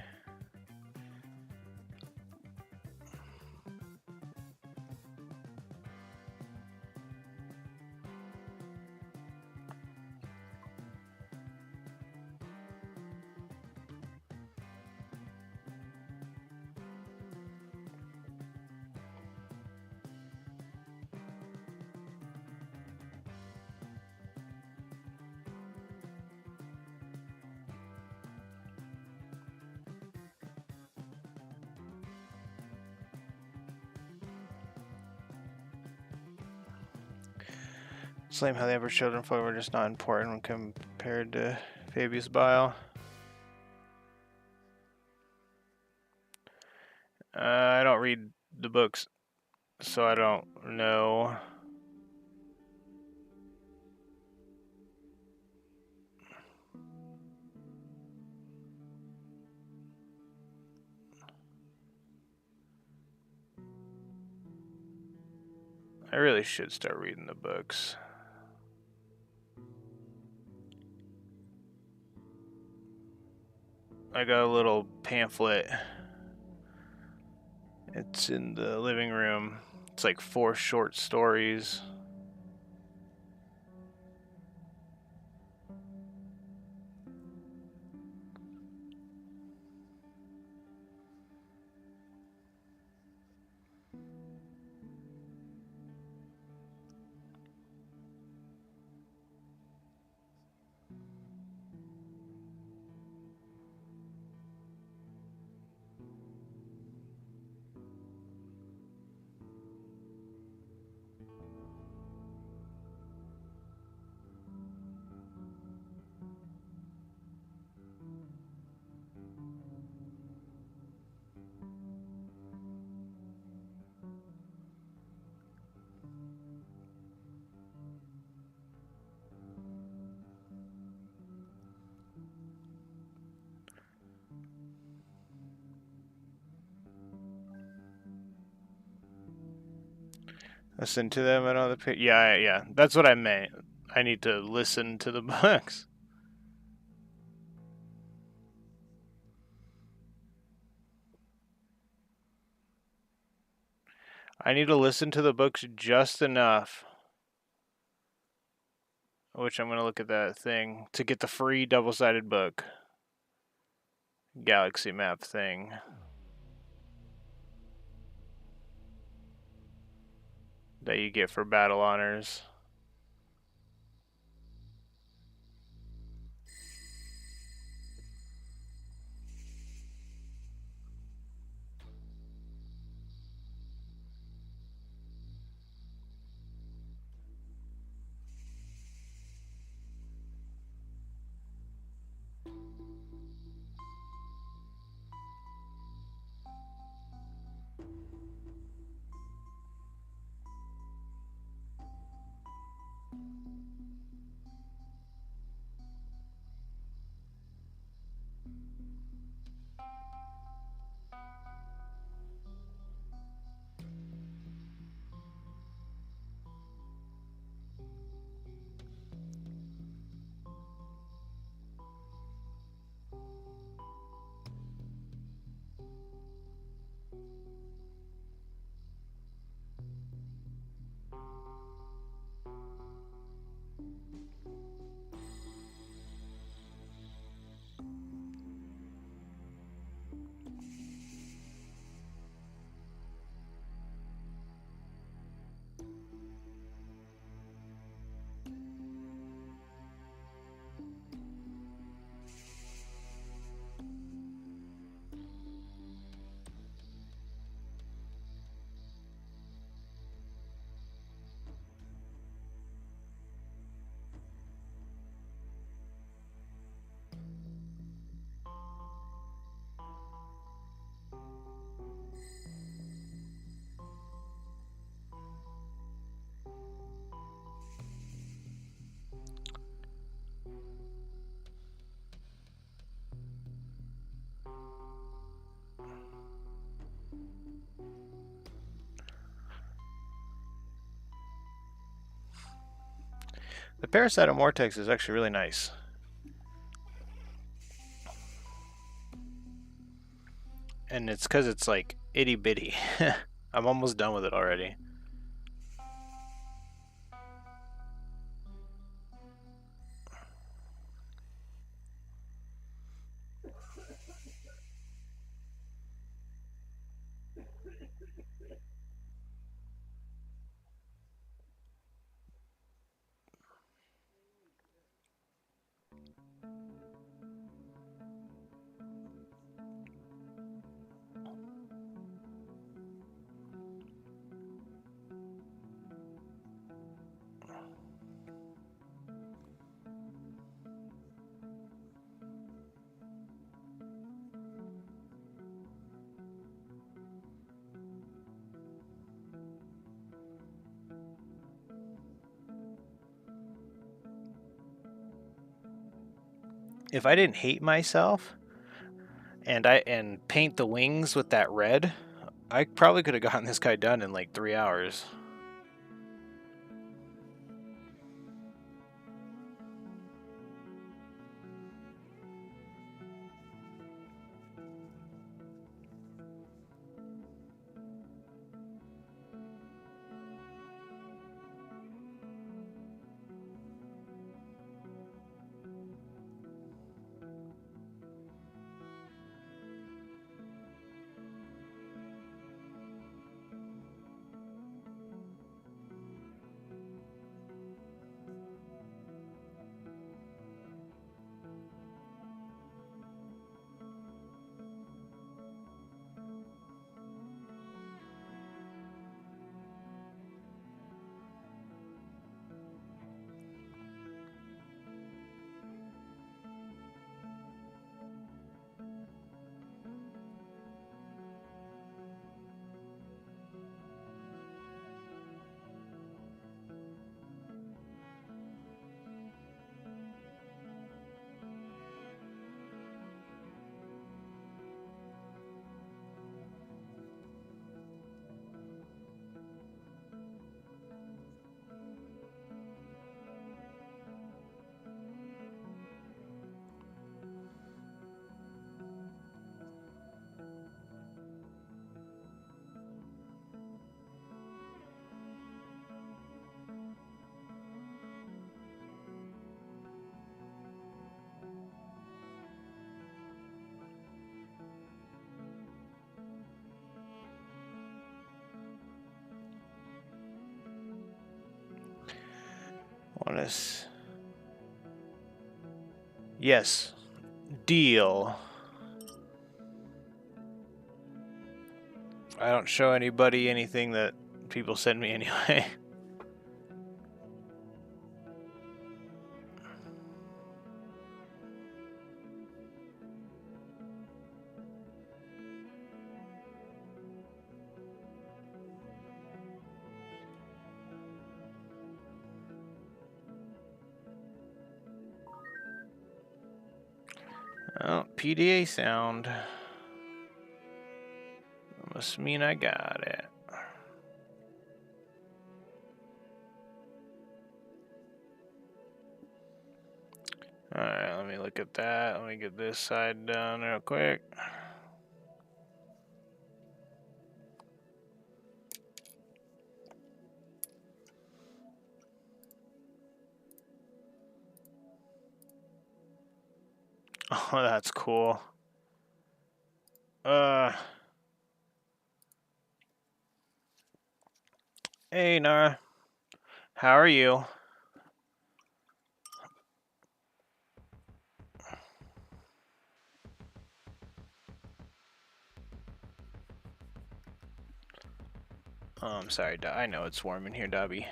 It's lame how the Emperor's children were just not important when compared to Fabius Bile. I don't read the books, so I don't know. I really should start reading the books. I got a little pamphlet. It's in the living room. It's like 4 short stories. Listen to them and all the yeah, that's what I meant. I need to listen to the books. I need to listen to the books just enough. Which I'm going to look at that thing to get the free double-sided book. Galaxy map thing. That you get for battle honors. The Parasitic Vortex is actually really nice. And it's because it's like itty bitty. I'm almost done with it already. If I didn't hate myself and paint the wings with that red, I probably could have gotten this guy done in like 3 hours. Yes. Deal. I don't show anybody anything that people send me anyway. Oh, PDA sound. Must mean I got it. Alright, let me look at that. Let me get this side done real quick. Oh, that's cool. Hey, Nara. How are you? Oh, I'm sorry, I know it's warm in here, Dobby.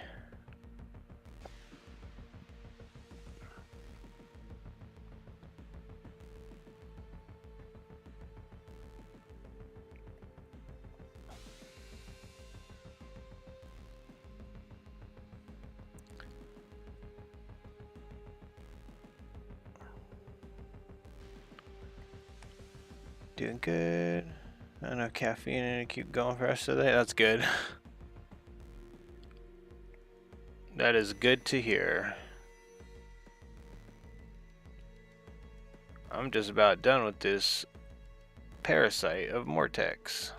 Doing good. I know caffeine and keep going for us today. That's good. That is good to hear. I'm just about done with this parasite of Mortex.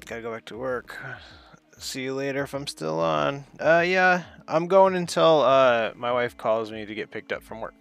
Gotta go back to work. See you later if I'm still on. Yeah, I'm going until my wife calls me to get picked up from work.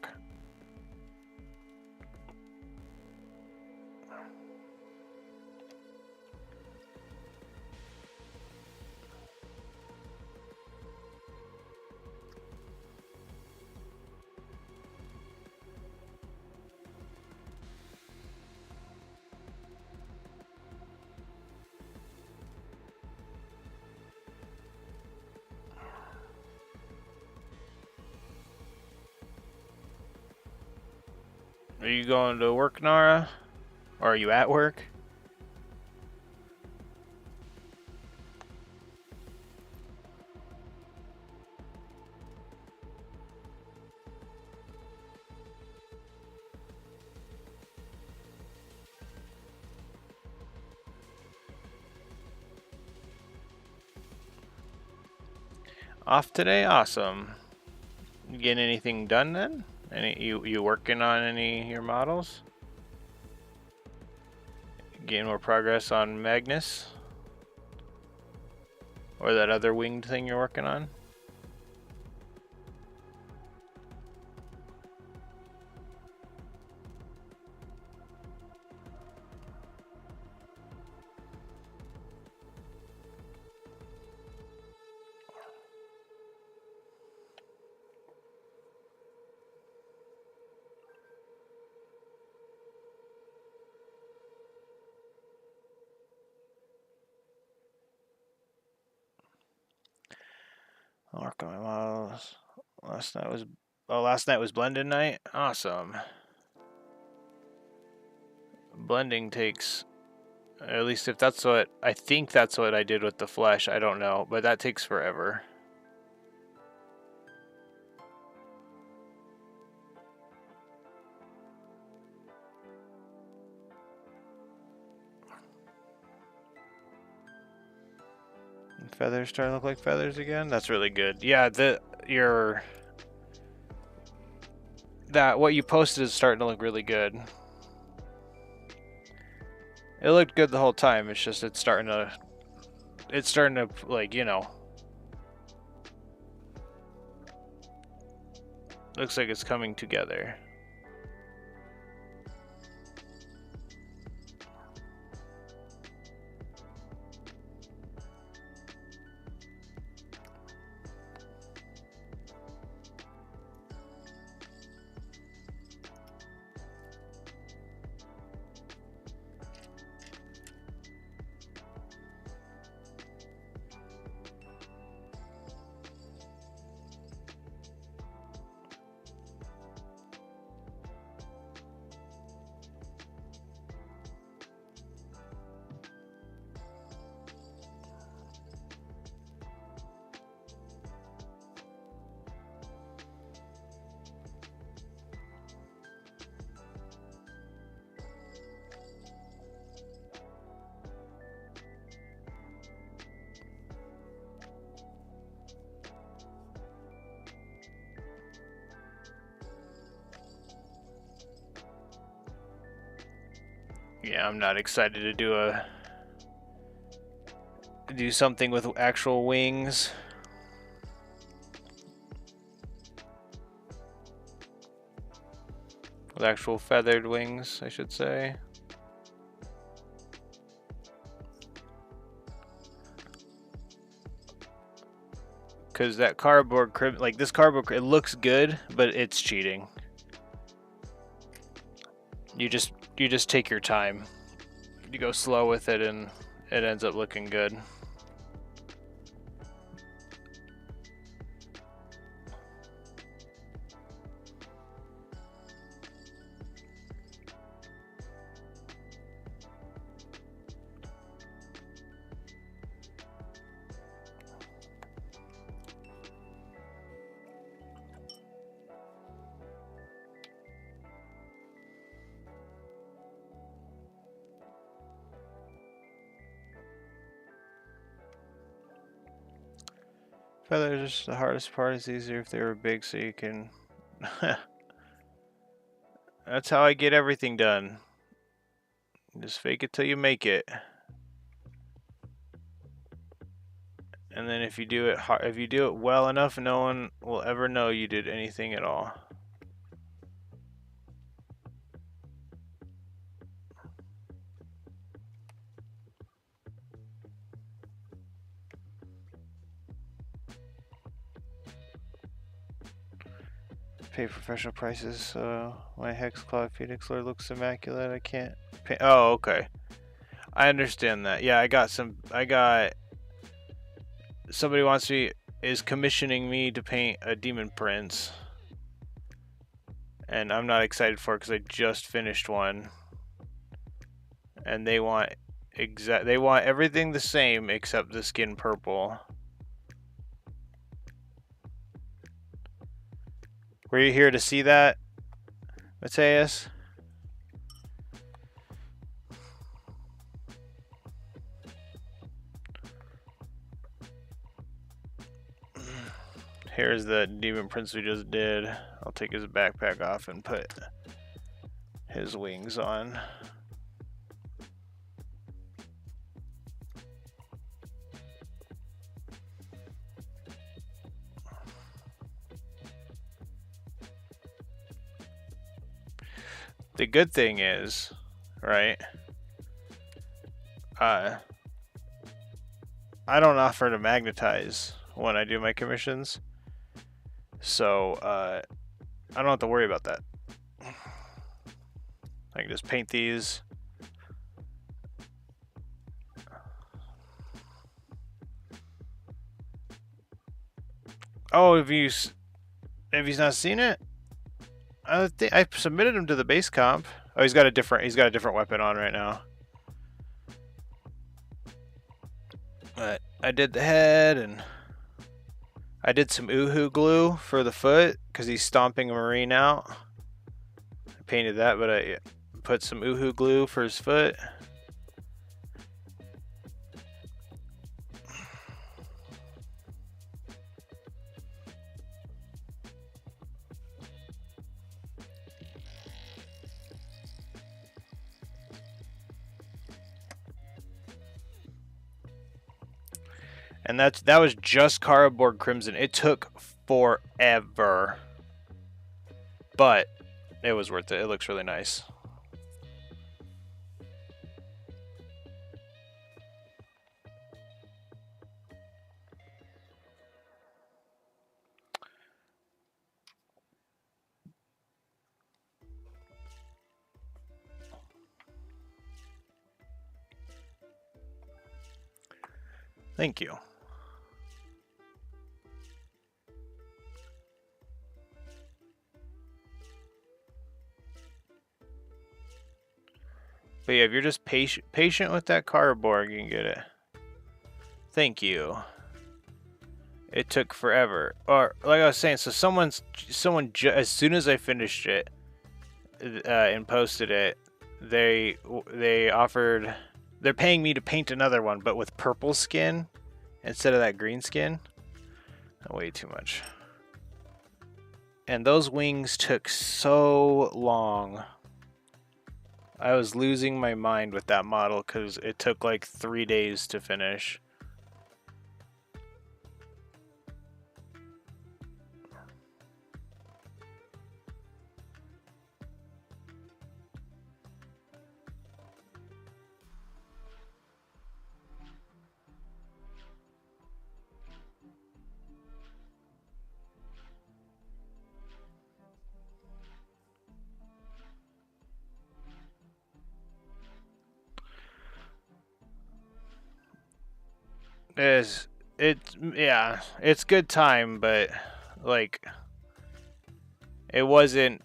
Are you going to work, Nara? Or are you at work? Off today? Awesome. You getting anything done then? You working on any of your models? Getting more progress on Magnus? Or that other winged thing you're working on? I'll work on my models. Last night was blending night? Awesome. Blending takes, at least if that's what, I think that's what I did with the flesh, I don't know, but that takes forever. Feathers starting to look like feathers again? That's really good. Yeah, what you posted is starting to look really good. It looked good the whole time. It's just it's starting to like, you know, looks like it's coming together. Yeah, I'm not excited to do something with actual wings. With actual feathered wings, I should say. Because that cardboard crib, like this cardboard, it looks good, but it's cheating. You just take your time. You go slow with it, and it ends up looking good. Feathers, the hardest part is easier if they were big, so you can... That's how I get everything done. Just fake it till you make it. And then if you do it well enough, no one will ever know you did anything at all. Pay professional prices, so my Hexclaw Phoenix Lord looks immaculate. I can't pay. Oh, okay. I understand that. Yeah, somebody is commissioning me to paint a Demon Prince. And I'm not excited for it because I just finished one. And they want everything the same except the skin purple. Were you here to see that, Mateus? Here's the Demon Prince we just did. I'll take his backpack off and put his wings on. The good thing is, right, I don't offer to magnetize when I do my commissions, so I don't have to worry about that. I can just paint these. Oh, have you not seen it? I think I submitted him to the base comp. Oh, he's got a different weapon on right now. But I did the head, and I did some Uhu glue for the foot because he's stomping a marine out. I painted that, but I put some Uhu glue for his foot. And that was just Cardboard Crimson. It took forever, but it was worth it. It looks really nice. Thank you. But yeah, if you're just patient with that cardboard, you can get it. Thank you. It took forever. Or like I was saying, so someone as soon as I finished it and posted it, they're paying me to paint another one, but with purple skin instead of that green skin. Way too much. And those wings took so long. I was losing my mind with that model because it took like 3 days to finish. Yeah, it's good time, but like it wasn't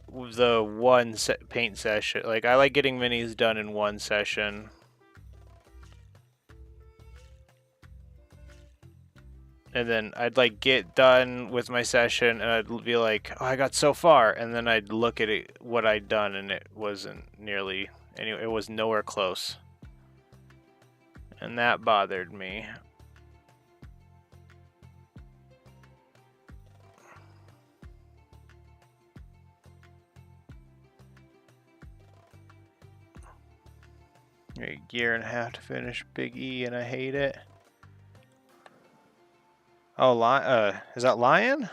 the one paint session. Like I like getting minis done in one session. And then I'd like get done with my session and I'd be like, oh, I got so far, and then I'd look at it, what I'd done, and it wasn't nearly anyway, it was nowhere close. And that bothered me. A year and a half to finish Big E, and I hate it. Oh, is that Lion?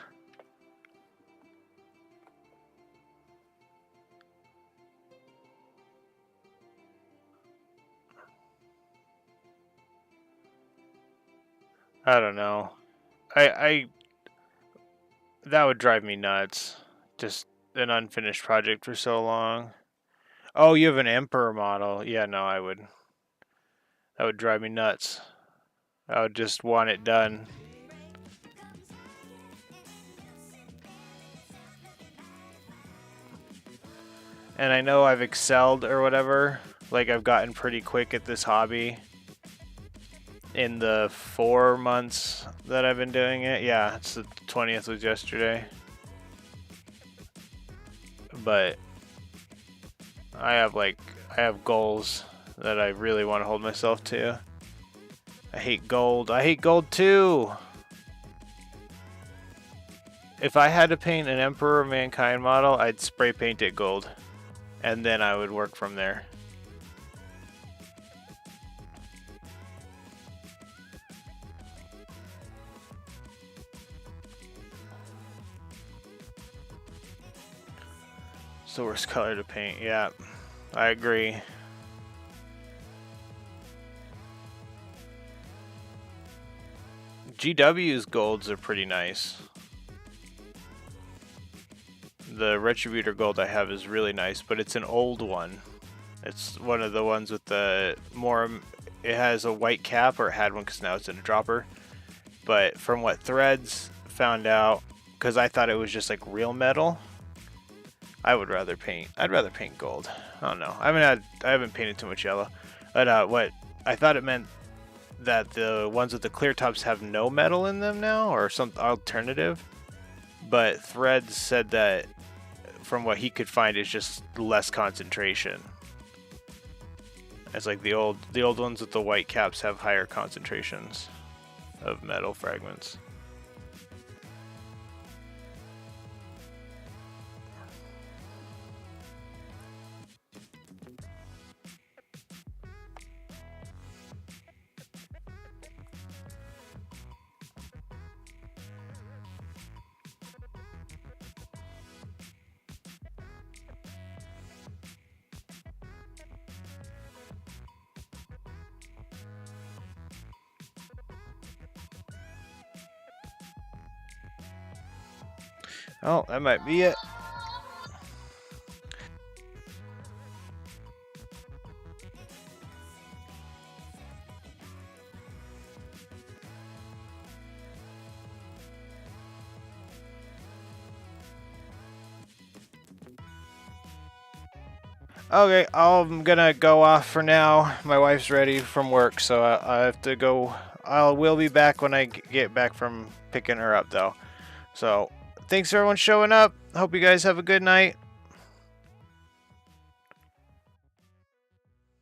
I don't know. That would drive me nuts. Just an unfinished project for so long. Oh, you have an Emperor model. Yeah, no, I would. That would drive me nuts. I would just want it done. And I know I've excelled or whatever. Like, I've gotten pretty quick at this hobby in the 4 months that I've been doing it. Yeah, it's the 20th was yesterday. But I have goals that I really want to hold myself to. I hate gold. I hate gold too. If I had to paint an Emperor of Mankind model, I'd spray paint it gold. And then I would work from there. It's the worst color to paint. Yeah, I agree. GW's golds are pretty nice. The Retributor gold I have is really nice, but it's an old one. It's one of the ones with the more... It has a white cap, or it had one because now it's in a dropper. But from what Threads found out, because I thought it was just like real metal, I'd rather paint gold. I don't know. I haven't painted too much yellow. But what I thought it meant that the ones with the clear tops have no metal in them now, or some alternative. But Threads said that from what he could find, it's just less concentration. It's like the old ones with the white caps have higher concentrations of metal fragments. Oh, that might be it. Okay, I'm gonna go off for now. My wife's ready from work, so I have to go. We'll be back when I get back from picking her up, though. So, thanks for everyone showing up. Hope you guys have a good night.